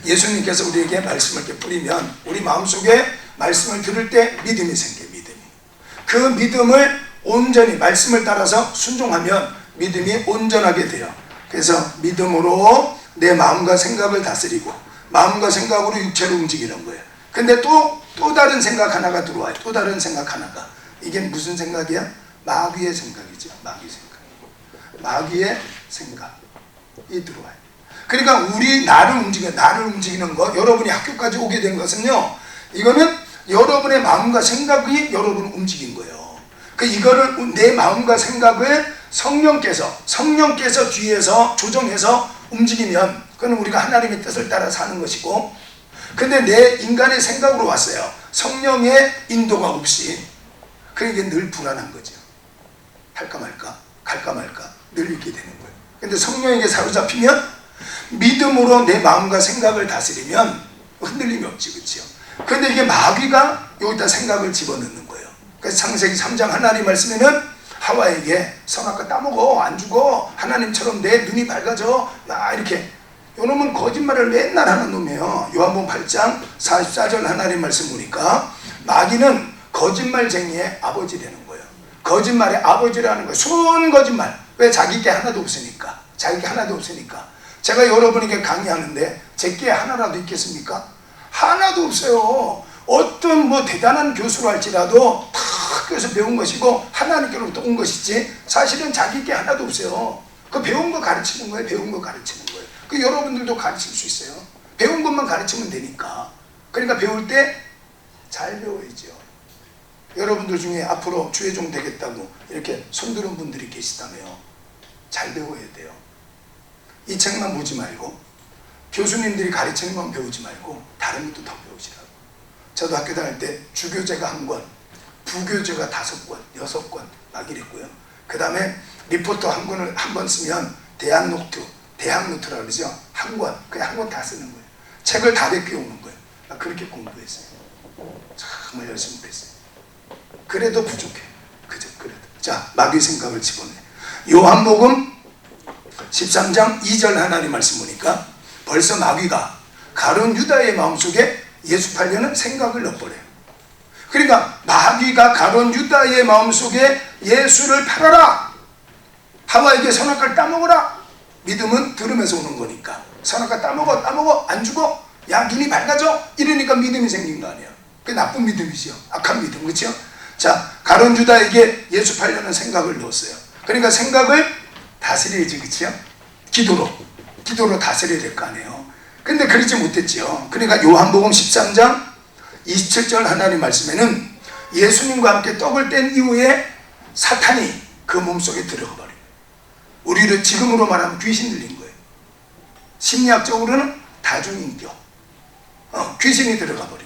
예수님께서 우리에게 말씀을 이렇게 뿌리면 우리 마음속에 말씀을 들을 때 믿음이 생겨요. 그 믿음을 온전히 말씀을 따라서 순종하면 믿음이 온전하게 돼요. 그래서 믿음으로 내 마음과 생각을 다스리고 마음과 생각으로 육체로 움직이는 거예요. 근데 또 다른 생각 하나가 들어와요. 또 다른 생각 하나가. 이게 무슨 생각이야? 마귀의 생각이죠. 마귀의 생각이 들어와요. 그러니까 나를 움직이는 거, 여러분이 학교까지 오게 된 것은요, 이거는 여러분의 마음과 생각이 여러분을 움직인 거예요. 이거를, 내 마음과 생각을 성령께서 뒤에서 조정해서 움직이면 그건 우리가 하나님의 뜻을 따라 사는 것이고, 근데 내 인간의 생각으로 왔어요. 성령의 인도가 없이. 그러니까 늘 불안한 거죠. 할까 말까, 갈까 말까 늘 이렇게 되는 거예요. 근데 성령에게 사로잡히면, 믿음으로 내 마음과 생각을 다스리면 흔들림이 없지, 그렇죠? 그런데 이게 마귀가 여기다 생각을 집어넣는 거예요. 그래서 창세기 3장 하나님 말씀에는 하와에게 선악과 따먹어, 안 죽어, 하나님처럼 내 눈이 밝아져, 이렇게. 요놈은 거짓말을 맨날 하는 놈이에요. 요한복음 8장 44절 하나님 말씀 보니까 마귀는 거짓말쟁이의 아버지 되는 거예요. 거짓말의 아버지라는 거예요. 순 거짓말. 왜? 자기 게 하나도 없으니까. 제가 여러분에게 강의하는데 제 게 하나라도 있겠습니까? 하나도 없어요. 어떤 대단한 교수로 할지라도 다 학교에서 배운 것이고 하나님께로부터 온 것이지, 사실은 자기 게 하나도 없어요. 그 배운 거 가르치는 거예요. 그 여러분들도 가르칠 수 있어요. 배운 것만 가르치면 되니까. 그러니까 배울 때 잘 배워야죠. 여러분들 중에 앞으로 주의종 되겠다고 이렇게 손드는 분들이 계시다며, 잘 배워야 돼요. 이 책만 보지 말고, 교수님들이 가르치는 건 배우지 말고 다른 것도 더 배우시라고. 저도 학교 다닐 때 주교재가 1권, 부교재가 5권, 6권 막 이랬고요. 그 다음에 리포터 한 번 쓰면 대학노트라고 그러죠. 그냥 한 권 다 쓰는 거예요. 책을 다 베껴오는 거예요. 그렇게 공부했어요. 정말 열심히 했어요. 그래도 부족해. 그래도. 자, 마귀 생각을 집어내. 요한복음 13장 2절 하나님 말씀 보니까 벌써 마귀가 가룟 유다의 마음속에 예수 팔려는 생각을 넣어버려요. 그러니까 마귀가 가룟 유다의 마음속에 예수를 팔아라, 하와에게 선악과를 따먹어라. 믿음은 들으면서 오는 거니까. 선악과 따먹어 안 죽어, 야 눈이 밝아져, 이러니까 믿음이 생긴 거 아니에요. 그게 나쁜 믿음이죠. 악한 믿음, 그렇죠? 자, 가룟 유다에게 예수 팔려는 생각을 넣었어요. 그러니까 생각을 다스려야지, 그렇죠? 기도로 다스려야 될 거 아니에요. 근데 그러지 못했죠. 그러니까 요한복음 13장 27절 하나님 말씀에는 예수님과 함께 떡을 뗀 이후에 사탄이 그 몸속에 들어가 버려요. 우리를 지금으로 말하면 귀신 들린 거예요. 심리학적으로는 다중인격. 귀신이 들어가 버린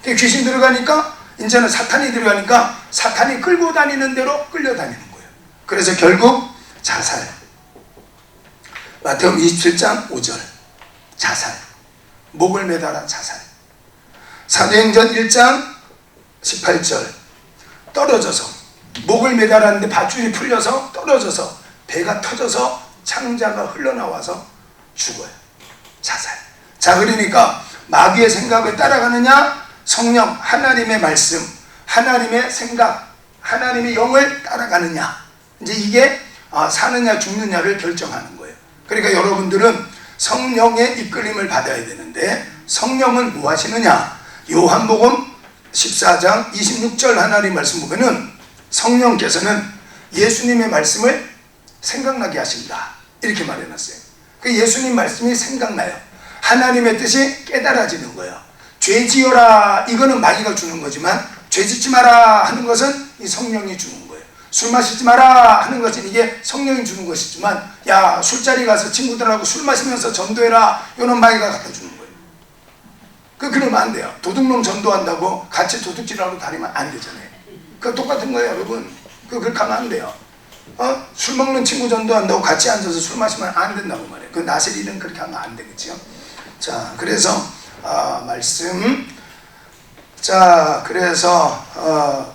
거예요. 귀신 들어가니까 이제는 사탄이 들어가니까 사탄이 끌고 다니는 대로 끌려다니는 거예요. 그래서 결국 자살. 마태복음 27장 5절 자살. 목을 매달아 자살. 사도행전 1장 18절 떨어져서 목을 매달았는데 밧줄이 풀려서 떨어져서 배가 터져서 창자가 흘러나와서 죽어요. 자살. 자, 그러니까 마귀의 생각을 따라가느냐, 성령 하나님의 말씀, 하나님의 생각, 하나님의 영을 따라가느냐, 이제 이게 사느냐 죽느냐를 결정하는 거예요. 그러니까 여러분들은 성령의 이끌림을 받아야 되는데, 성령은 뭐 하시느냐? 요한복음 14장 26절 하나님 말씀 보면은 성령께서는 예수님의 말씀을 생각나게 하신다, 이렇게 말해놨어요. 그 예수님 말씀이 생각나요. 하나님의 뜻이 깨달아지는 거예요. 죄 지어라, 이거는 마귀가 주는 거지만 죄 짓지 마라 하는 것은 이 성령이 주는 거예요. 술 마시지 마라 하는 것은 이게 성령이 주는 것이지만, 야, 술자리 가서 친구들하고 술 마시면서 전도해라, 이런 마이가 갖다 주는 거예요. 그러면 안 돼요. 도둑놈 전도한다고 같이 도둑질하러 다니면 안 되잖아요. 그거 똑같은 거예요, 여러분. 그렇게 하면 안 돼요. 술 먹는 친구 전도한다고 같이 앉아서 술 마시면 안 된다고 말해요. 그 나설 일은 그렇게 하면 안 되겠죠. 자, 그래서 말씀. 자, 그래서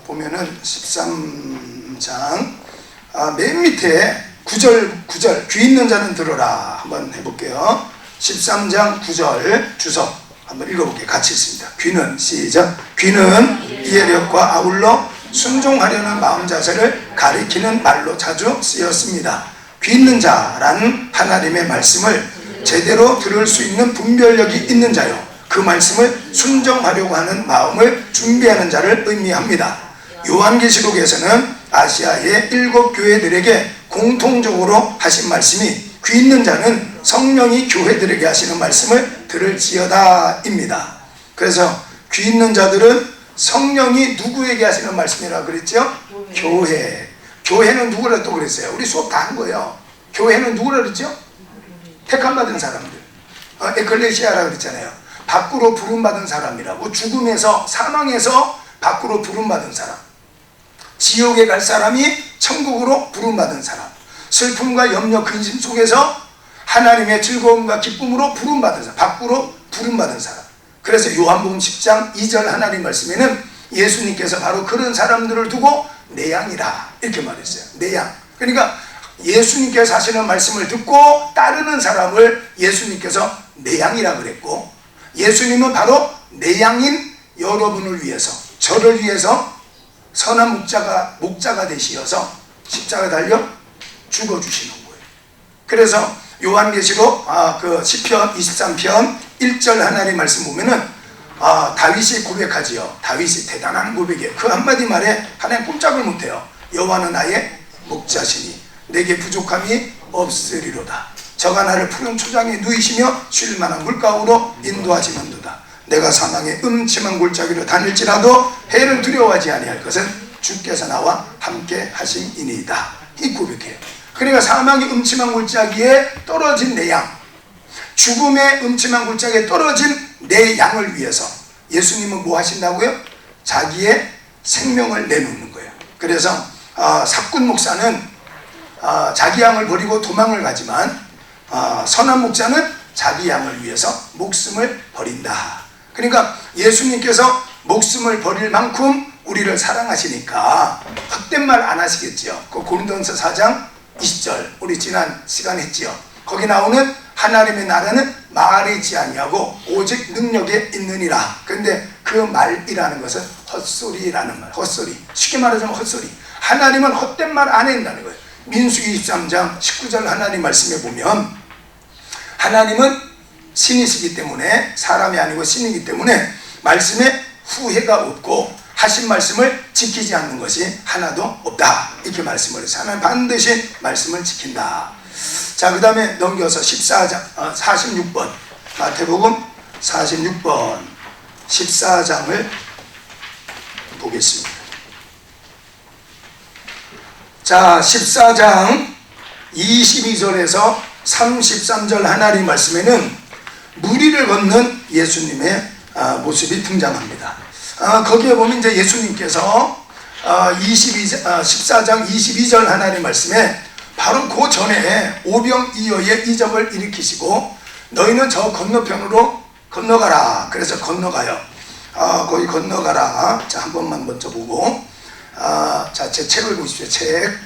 보면은 13장 맨 밑에 9절 귀 있는 자는 들어라 한번 해볼게요. 13장 9절 주석 한번 읽어볼게요. 같이 있습니다. 귀는, 시작. 귀는 이해력과 아울러 순종하려는 마음 자세를 가리키는 말로 자주 쓰였습니다. 귀 있는 자라는 하나님의 말씀을 제대로 들을 수 있는 분별력이 있는 자요, 그 말씀을 순종하려고 하는 마음을 준비하는 자를 의미합니다. 요한계시록에서는 아시아의 7교회들에게 공통적으로 하신 말씀이 귀 있는 자는 성령이 교회들에게 하시는 말씀을 들을지어다입니다. 그래서 귀 있는 자들은 성령이 누구에게 하시는 말씀이라고 그랬죠? 교회. 교회는 누구라 또 그랬어요? 우리 수업 다 한 거예요. 교회는 누구라 그랬죠? 택함받은 사람들. 에클레시아라고 그랬잖아요. 밖으로 부름받은 사람이라고. 죽음에서, 사망에서 밖으로 부름받은 사람. 지옥에 갈 사람이 천국으로 부름받은 사람. 슬픔과 염려, 근심 속에서 하나님의 즐거움과 기쁨으로 부름받은 사람. 밖으로 부름받은 사람. 그래서 요한복음 10장 2절 하나님 말씀에는 예수님께서 바로 그런 사람들을 두고 내 양이라 이렇게 말했어요. 내 양. 그러니까 예수님께서 하시는 말씀을 듣고 따르는 사람을 예수님께서 내 양이라 그랬고, 예수님은 바로 내 양인 여러분을 위해서, 저를 위해서 선한 목자가 되시어서 십자가 달려 죽어주시는 거예요. 그래서 요한계시록 그 시편 23편 1절 하나님 말씀 보면은 다윗이 고백하지요. 다윗이 대단한 고백이에요. 그 한마디 말에 하나님 꼼짝을 못해요. 여호와는 나의 목자시니 내게 부족함이 없으리로다. 저가 나를 푸른 초장에 누이시며 쉴 만한 물가으로 인도하시는도다. 내가 사망의 음침한 골짜기로 다닐지라도 해를 두려워하지 아니할 것은 주께서 나와 함께 하심이니이다. 이 고백해요. 그러니까 사망의 음침한 골짜기에 떨어진 내 양, 죽음의 음침한 골짜기에 떨어진 내 양을 위해서 예수님은 뭐 하신다고요? 자기의 생명을 내놓는 거예요. 그래서 사꾼 목사는 자기 양을 버리고 도망을 가지만 선한 목자는 자기 양을 위해서 목숨을 버린다. 그러니까 예수님께서 목숨을 버릴 만큼 우리를 사랑하시니까 헛된 말 안 하시겠지요. 그 고린도전서 4장 20절 우리 지난 시간 했지요. 거기 나오는 하나님의 나라는 말이지 아니하고 오직 능력에 있느니라. 그런데 그 말이라는 것은 헛소리라는 말. 헛소리. 쉽게 말하자면 헛소리. 하나님은 헛된 말 안 한다는 거예요. 민수기 23장 19절 하나님 말씀에 보면 하나님은 신이시기 때문에, 사람이 아니고 신이기 때문에 말씀에 후회가 없고 하신 말씀을 지키지 않는 것이 하나도 없다. 이렇게 말씀을 해서 하나님 반드시 말씀을 지킨다. 자, 그 다음에 넘겨서 46번 마태복음 46번 14장을 보겠습니다. 자, 14장 22절에서 33절 하나님 말씀에는 무리를 걷는 예수님의 모습이 등장합니다. 거기에 보면 이제 예수님께서 14장 22절 하나님 말씀에 바로 그 전에 오병이어의 이적을 일으키시고 너희는 저 건너편으로 건너가라. 그래서 건너가요. 거기 건너가라. 자, 한 번만 먼저 보고 자, 제 책을 보십시오. 책.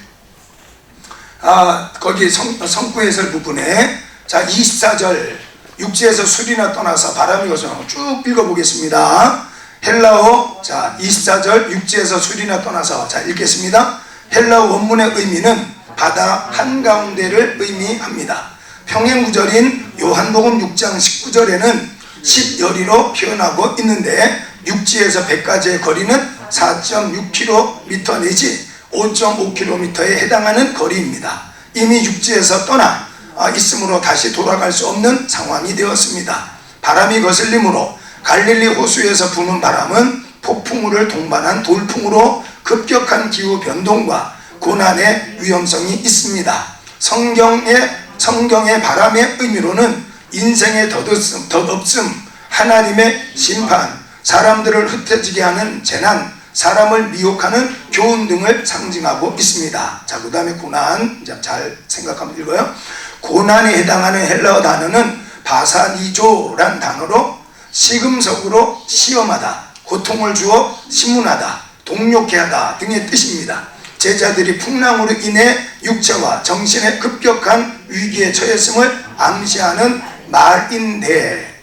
거기 성구 해설 부분에 자, 24절 육지에서 술이나 떠나서 바람이 거서 쭉 읽어보겠습니다. 헬라어 자 24절 육지에서 술이나 떠나서 자 읽겠습니다. 헬라어 원문의 의미는 바다 한가운데를 의미합니다. 평행구절인 요한복음 6장 19절에는 10여리로 표현하고 있는데 육지에서 배까지의 거리는 4.6km 내지 5.5km에 해당하는 거리입니다. 이미 육지에서 떠나 있으므로 다시 돌아갈 수 없는 상황이 되었습니다. 바람이 거슬림으로 갈릴리 호수에서 부는 바람은 폭풍우를 동반한 돌풍으로 급격한 기후 변동과 고난의 위험성이 있습니다. 성경의 바람의 의미로는 인생의 덧없음, 하나님의 심판, 사람들을 흩어지게 하는 재난, 사람을 미혹하는 교훈 등을 상징하고 있습니다. 자, 그 다음에 고난, 잘 생각하면 읽어요. 고난에 해당하는 헬라어 단어는 바사니조란 단어로 시금석으로 시험하다, 고통을 주어 심문하다, 동력케 하다 등의 뜻입니다. 제자들이 풍랑으로 인해 육체와 정신의 급격한 위기에 처했음을 암시하는 말인데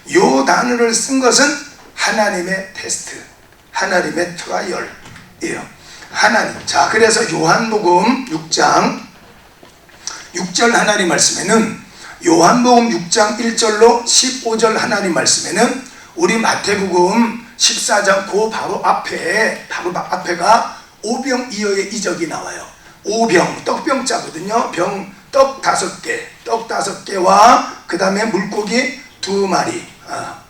이 단어를 쓴 것은 하나님의 테스트, 하나님의 트라이얼이에요. 자, 그래서 요한복음 6장 6절 하나님 말씀에는, 요한복음 6장 1절로 15절 하나님 말씀에는, 우리 마태복음 14장 그 바로 앞에가 오병이어의 이적이 나와요. 오병, 떡병자거든요. 떡 5개와 그 다음에 물고기 2마리,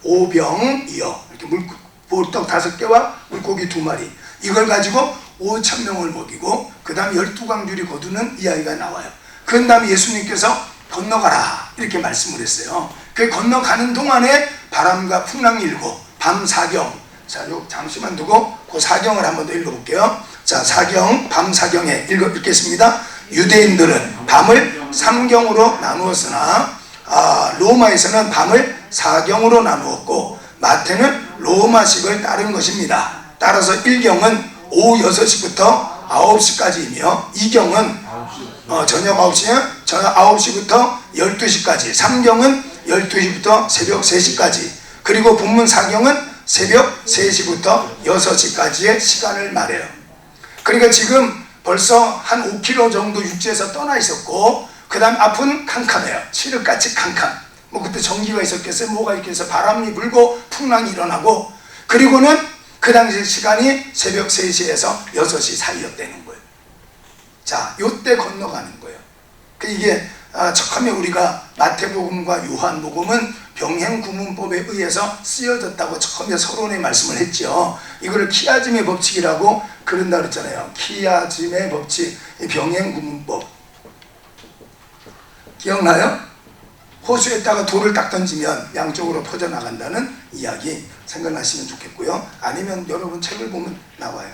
오병이어, 이렇게 떡 5개와 물고기 2마리, 이걸 가지고 5,000명을 먹이고 그 다음에 12광줄이 거두는 이야기가 나와요. 그 다음에 예수님께서 건너가라 이렇게 말씀을 했어요. 그 건너가는 동안에 바람과 풍랑이 일고 밤 사경, 자, 잠시만 두고 그 사경을 한번 더 읽어볼게요. 자, 사경, 밤 사경에 읽겠습니다. 유대인들은 밤을 3경으로 나누었으나 로마에서는 밤을 4경으로 나누었고 마태는 로마식을 따른 것입니다. 따라서 1경은 오후 6시부터 9시까지이며 2경은 저녁 9시부터 12시까지, 3경은 12시부터 새벽 3시까지, 그리고 본문 4경은 새벽 3시부터 6시까지의 시간을 말해요. 그러니까 지금 벌써 한 5km 정도 육지에서 떠나 있었고, 그 다음 앞은 캄캄해요. 칠흑같이 캄캄. 뭐 그때 전기가 있었겠어요? 뭐가 있겠어요? 바람이 불고 풍랑이 일어나고, 그리고는 그 당시 시간이 새벽 3시에서 6시 사이였다는 거예요. 자, 요때 건너가는 거예요. 이게 처음에 우리가 마태복음과 요한복음은 병행구문법에 의해서 쓰여졌다고 처음에 서론에 말씀을 했죠. 이거를 키아즘의 법칙이라고 그런다 그랬잖아요. 키아즘의 법칙, 병행구문법. 기억나요? 호수에다가 돌을 딱 던지면 양쪽으로 퍼져나간다는 이야기 생각나시면 좋겠고요. 아니면 여러분 책을 보면 나와요.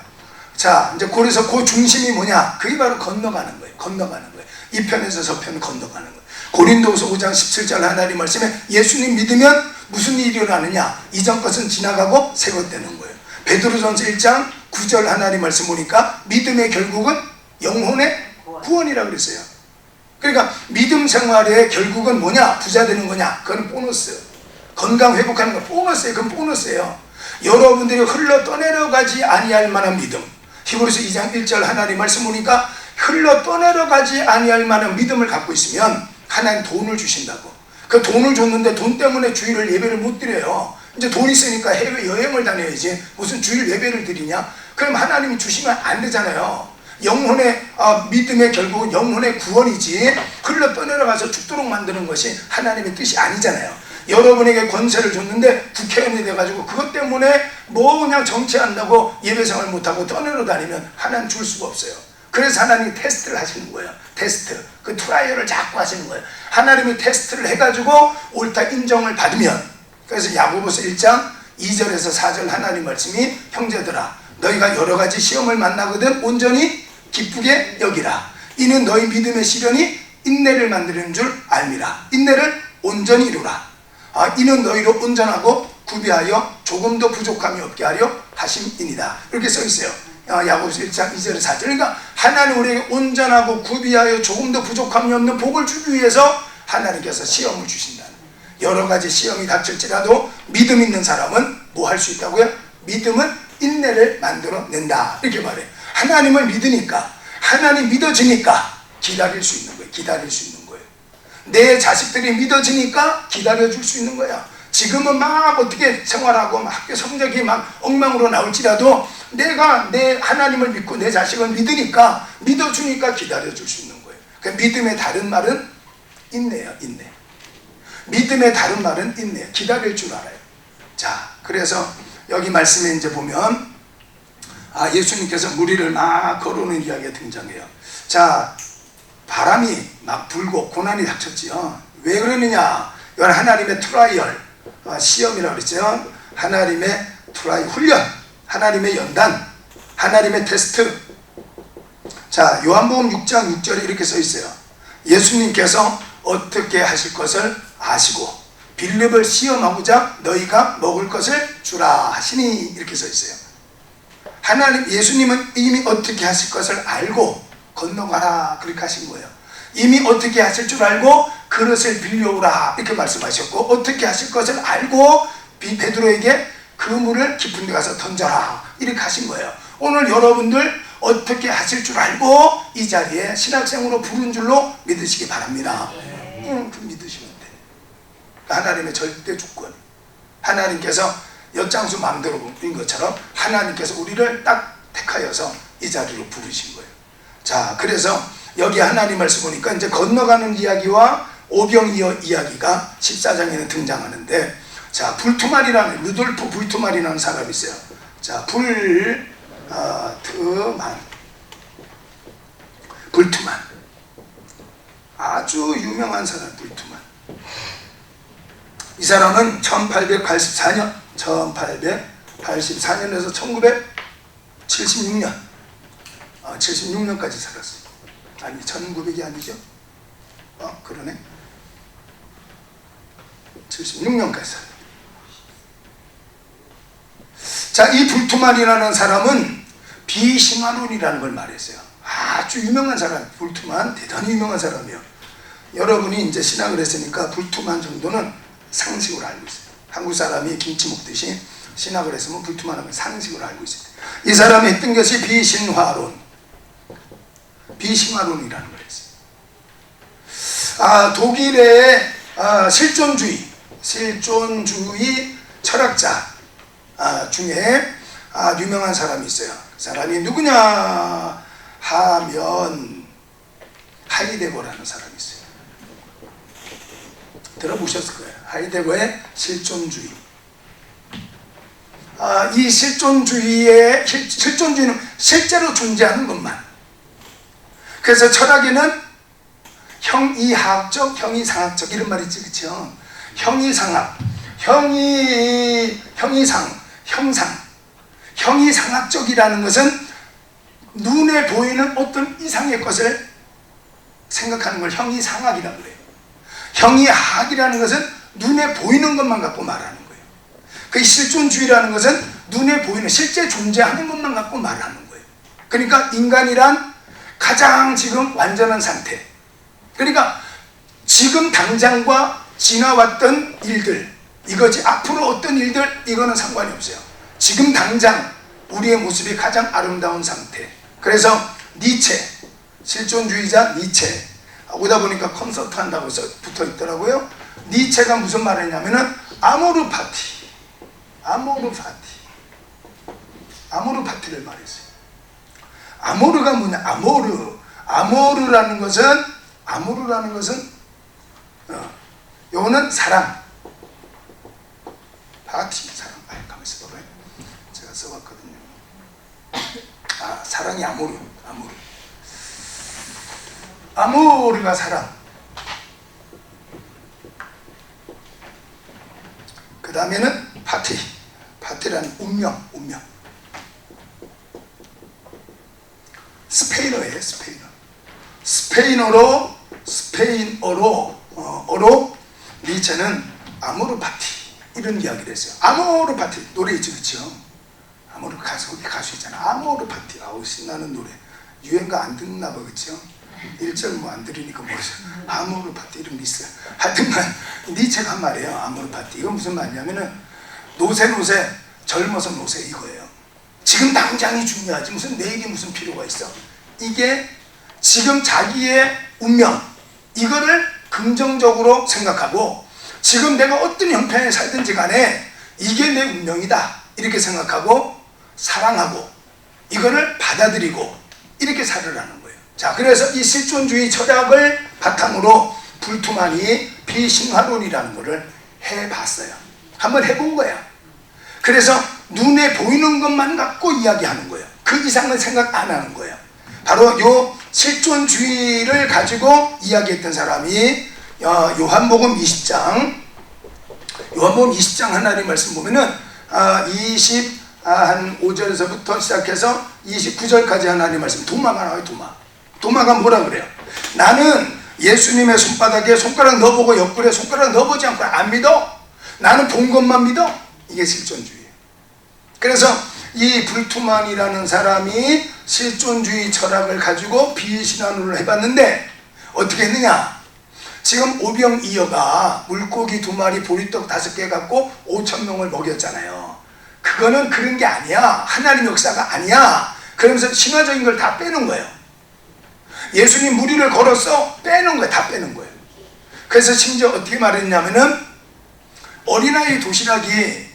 자, 이제 그래서 그 중심이 뭐냐? 그게 바로 건너가는 거예요. 건너가는 거예요. 이 편에서 저 편 건너가는 거예요. 고린도후서 5장 17절 하나님 말씀에 예수님 믿으면 무슨 일이 일어나느냐? 이전 것은 지나가고 새 것 되는 거예요. 베드로전서 1장 9절 하나님 말씀 보니까 믿음의 결국은 영혼의 구원이라고 그랬어요. 그러니까 믿음 생활의 결국은 뭐냐? 부자 되는 거냐? 그건 보너스. 건강 회복하는 거 보너스예요. 그건 보너스예요. 여러분들이 흘러 떠내려가지 아니할 만한 믿음. 히브리서 2장 1절 하나님 말씀 보니까 흘러 떠내려가지 아니할 만한 믿음을 갖고 있으면 하나님 돈을 주신다고. 그 돈을 줬는데 돈 때문에 주일을 예배를 못 드려요. 이제 돈 있으니까 해외 여행을 다녀야지 무슨 주일 예배를 드리냐? 그럼 하나님이 주시면 안 되잖아요. 영혼의 믿음의 결국은 영혼의 구원이지, 흘러 떠내려가서 죽도록 만드는 것이 하나님의 뜻이 아니잖아요. 여러분에게 권세를 줬는데 국회의원이 돼가지고 그것 때문에 뭐 그냥 정치한다고 예배생활 못하고 떠내려 다니면 하나님 줄 수가 없어요. 그래서 하나님이 테스트를 하시는 거예요. 테스트, 그 트라이얼을 자꾸 하시는 거예요. 하나님이 테스트를 해가지고 옳다 인정을 받으면, 그래서 야고보서 1장 2절에서 4절 하나님 말씀이, 형제들아 너희가 여러가지 시험을 만나거든 온전히 기쁘게 여기라. 이는 너희 믿음의 시련이 인내를 만드는 줄 알미라. 인내를 온전히 이루라. 이는 너희로 온전하고 구비하여 조금도 부족함이 없게 하려 하심이니라. 이렇게 써 있어요. 야고보서 1장 2절에 4절. 그러니까 하나님 우리에게 온전하고 구비하여 조금도 부족함이 없는 복을 주기 위해서 하나님께서 시험을 주신다. 여러 가지 시험이 닥칠지라도 믿음 있는 사람은 뭐 할 수 있다고요? 믿음은 인내를 만들어낸다. 이렇게 말해요. 하나님을 믿으니까, 하나님 믿어지니까 기다릴 수 있는 거예요. 기다릴 수 있는 거예요. 내 자식들이 믿어지니까 기다려줄 수 있는 거야. 지금은 막 어떻게 생활하고 막 학교 성적이 막 엉망으로 나올지라도 내가 내 하나님을 믿고 내 자식을 믿으니까, 믿어주니까 기다려줄 수 있는 거예요. 그러니까 믿음의 다른 말은 인내예요. 인내. 믿음의 다른 말은 인내. 기다릴 줄 알아요. 자, 그래서 여기 말씀에 이제 보면 예수님께서 무리를 막 걸어오는 이야기가 등장해요. 자, 바람이 막 불고 고난이 닥쳤지요. 왜 그러느냐? 이건 하나님의 트라이얼, 시험이라고 그랬죠. 하나님의 트라이 훈련, 하나님의 연단, 하나님의 테스트. 자, 요한복음 6장 6절에 이렇게 써 있어요. 예수님께서 어떻게 하실 것을 아시고 빌립을 시험하고자 너희가 먹을 것을 주라 하시니, 이렇게 써 있어요. 예수님은 이미 어떻게 하실 것을 알고 건너가라 그렇게 하신 거예요. 이미 어떻게 하실 줄 알고 그릇을 빌려오라 이렇게 말씀하셨고, 어떻게 하실 것을 알고 베드로에게 그물을 깊은 데 가서 던져라 이렇게 하신 거예요. 오늘 여러분들 어떻게 하실 줄 알고 이 자리에 신학생으로 부른 줄로 믿으시기 바랍니다. 그 믿으시면 돼. 하나님의 절대 주권, 하나님께서 엿장수 마음대로 부린 것처럼 하나님께서 우리를 딱 택하여서 이 자리로 부르신 거예요. 자, 그래서 여기 하나님 말씀 보니까 이제 건너가는 이야기와 오병 이야기가 14장에는 등장하는데, 자, 불투만이라는, 루돌프 불투만이라는 사람이 있어요. 자, 불투만 아주 유명한 사람. 불투만, 이 사람은 1884년에서 1976년 76년까지 살았어요. 아니 1900이 아니죠? 그러네. 76년까지 살았어요. 자, 이 불투만이라는 사람은 비신화론이라는 걸 말했어요. 아주 유명한 사람, 불투만 대단히 유명한 사람이에요. 여러분이 이제 신학을 했으니까 불투만 정도는 상식으로 알고 있어요. 한국 사람이 김치 먹듯이 신학을 했으면 불투만하면 상식으로 알고 있어요. 이 사람이 했던 것이 비신화론이라는 걸 했어요. 독일의 실존주의 철학자 중에 유명한 사람이 있어요. 그 사람이 누구냐 하면 하이데거라는 사람이 있어요. 들어보셨을 거예요. 하이데거의 실존주의. 이 실존주의는 실제로 존재하는 것만. 그래서 철학에는 형이하학적, 형이상학적 이런 말이 있지, 그렇죠? 형이상학, 형이상학적이라는 것은 눈에 보이는 어떤 이상의 것을 생각하는 걸 형이상학이라고 그래요. 형이학이라는 것은 눈에 보이는 것만 갖고 말하는 거예요. 그 실존주의라는 것은 눈에 보이는 실제 존재하는 것만 갖고 말하는 거예요. 그러니까 인간이란 가장 지금 완전한 상태, 그러니까 지금 당장과 지나왔던 일들, 이거지 앞으로 어떤 일들 이거는 상관이 없어요. 지금 당장 우리의 모습이 가장 아름다운 상태. 그래서 니체, 실존주의자 니체, 오다 보니까 콘서트 한다고 해서 붙어 있더라고요. 니체가 무슨 말을 했냐면은 아모르 파티를 말했어요. 아모르가 뭐냐? 아모르라는 것은 요거는 사랑, 파티, 사랑. 가만히 있어봐요. 제가 써봤거든요. 사랑이 아모르가 사랑. 그 다음에는 파티라는 운명. 스페인어예요. 스페인어로 니체는 아모르 파티 이런 이야기를 했어요. 아모르 파티 노래 있죠, 그렇죠? 아모르 가수 있잖아. 아모르 파티. 신나는 노래. 유행가 안 듣나 봐, 그렇죠? 1절 뭐 안 들으니까 모르죠. 아모르 파티 이런 게 있어요. 하여튼간 니체가 한 말이에요. 아모르 파티. 이건 무슨 말이냐면은 노세 젊어서 노세 이거예요. 지금 당장이 중요하지 무슨 내일이 무슨 필요가 있어. 이게 지금 자기의 운명, 이거를 긍정적으로 생각하고 지금 내가 어떤 형편에 살든지 간에 이게 내 운명이다 이렇게 생각하고 사랑하고 이거를 받아들이고 이렇게 살으라는 거예요. 자, 그래서 이 실존주의 철학을 바탕으로 불투만이 비신화론이라는 거를 해봤어요. 한번 해본 거야. 그래서 눈에 보이는 것만 갖고 이야기하는 거예요. 그 이상은 생각 안 하는 거예요. 바로 요 실존주의를 가지고 이야기했던 사람이 요한복음 20장 하나님 말씀 보면은 25절에서부터 시작해서 29절까지 하나님 말씀, 도마가 나와요. 도마가 뭐라 그래요? 나는 예수님의 손바닥에 손가락 넣어보고 옆구리에 손가락 넣어보지 않고 안 믿어? 나는 본 것만 믿어? 이게 실존주의예요. 그래서 이 불투만이라는 사람이 실존주의 철학을 가지고 비신앙을 해봤는데 어떻게 했느냐? 지금 오병이어가 물고기 2마리 보리떡 5개 갖고 5,000명을 먹였잖아요. 그거는 그런 게 아니야. 하나님 역사가 아니야. 그러면서 신화적인 걸 다 빼는 거예요. 예수님 무리를 걸었어? 빼는 거예요. 다 빼는 거예요. 그래서 심지어 어떻게 말했냐면은 어린아이 도시락이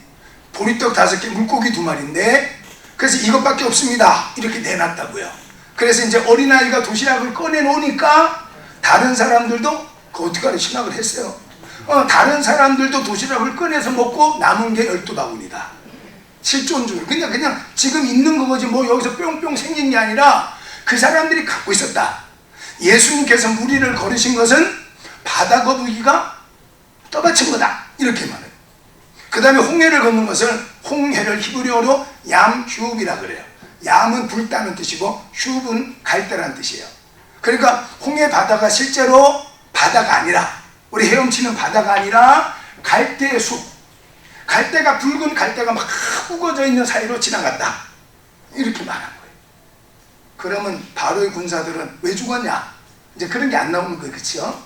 보리떡 5개, 물고기 2마리인데 그래서 이것밖에 없습니다. 이렇게 내놨다고요. 그래서 이제 어린아이가 도시락을 꺼내놓으니까 다른 사람들도 그 어떻게 신학을 했어요. 다른 사람들도 도시락을 꺼내서 먹고 남은 게 12바구니다. 실존주의. 그냥 지금 있는 거지 뭐 여기서 뿅뿅 생긴 게 아니라 그 사람들이 갖고 있었다. 예수님께서 무리를 걸으신 것은 바다 거북이가 떠받친 거다. 이렇게 말해요. 그 다음에 홍해를 걷는 것을 홍해를 히브리어로 얌휴브이라 그래요. 얌은 불다는 뜻이고 휴브는 갈대라는 뜻이에요. 그러니까 홍해 바다가 실제로 바다가 아니라 우리 헤엄치는 바다가 아니라 갈대의 숲, 갈대가 붉은 갈대가 막 우거져 있는 사이로 지나갔다. 이렇게 말한 거예요. 그러면 바로의 군사들은 왜 죽었냐? 이제 그런 게 안 나오는 거예요. 그렇죠?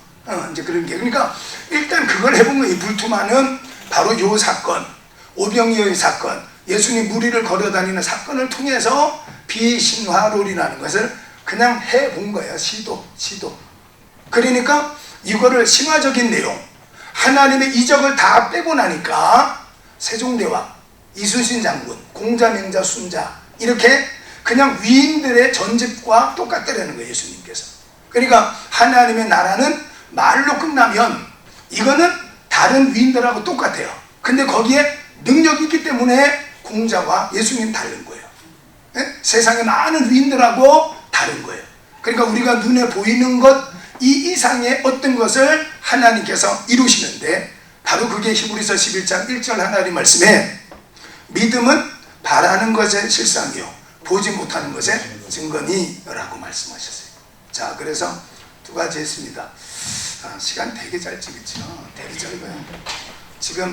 이제 그런 게. 그러니까 일단 그걸 해본 거예요. 이 불투만은 바로 요 사건, 오병이어의 사건, 예수님 무리를 걸어다니는 사건을 통해서 비신화론이라는 것을 그냥 해본 거예요. 시도. 그러니까 이거를 신화적인 내용, 하나님의 이적을 다 빼고 나니까 세종대왕, 이순신 장군, 공자맹자, 순자 이렇게 그냥 위인들의 전집과 똑같다라는 거예요. 예수님께서. 그러니까 하나님의 나라는 말로 끝나면 이거는 다른 위인들하고 똑같아요. 근데 거기에 능력이 있기 때문에 공자와 예수님 다른 거예요. 네? 세상의 많은 위인들하고 다른 거예요. 그러니까 우리가 눈에 보이는 것 이 이상의 어떤 것을 하나님께서 이루시는데 바로 그게 히브리서 11장 1절 하나님 말씀에 믿음은 바라는 것의 실상이요 보지 못하는 것의 증거니 라고 말씀하셨어요. 자, 그래서 2가지 했습니다. 시간 되게 짧지, 그렇죠? 되게 짧아요. 지금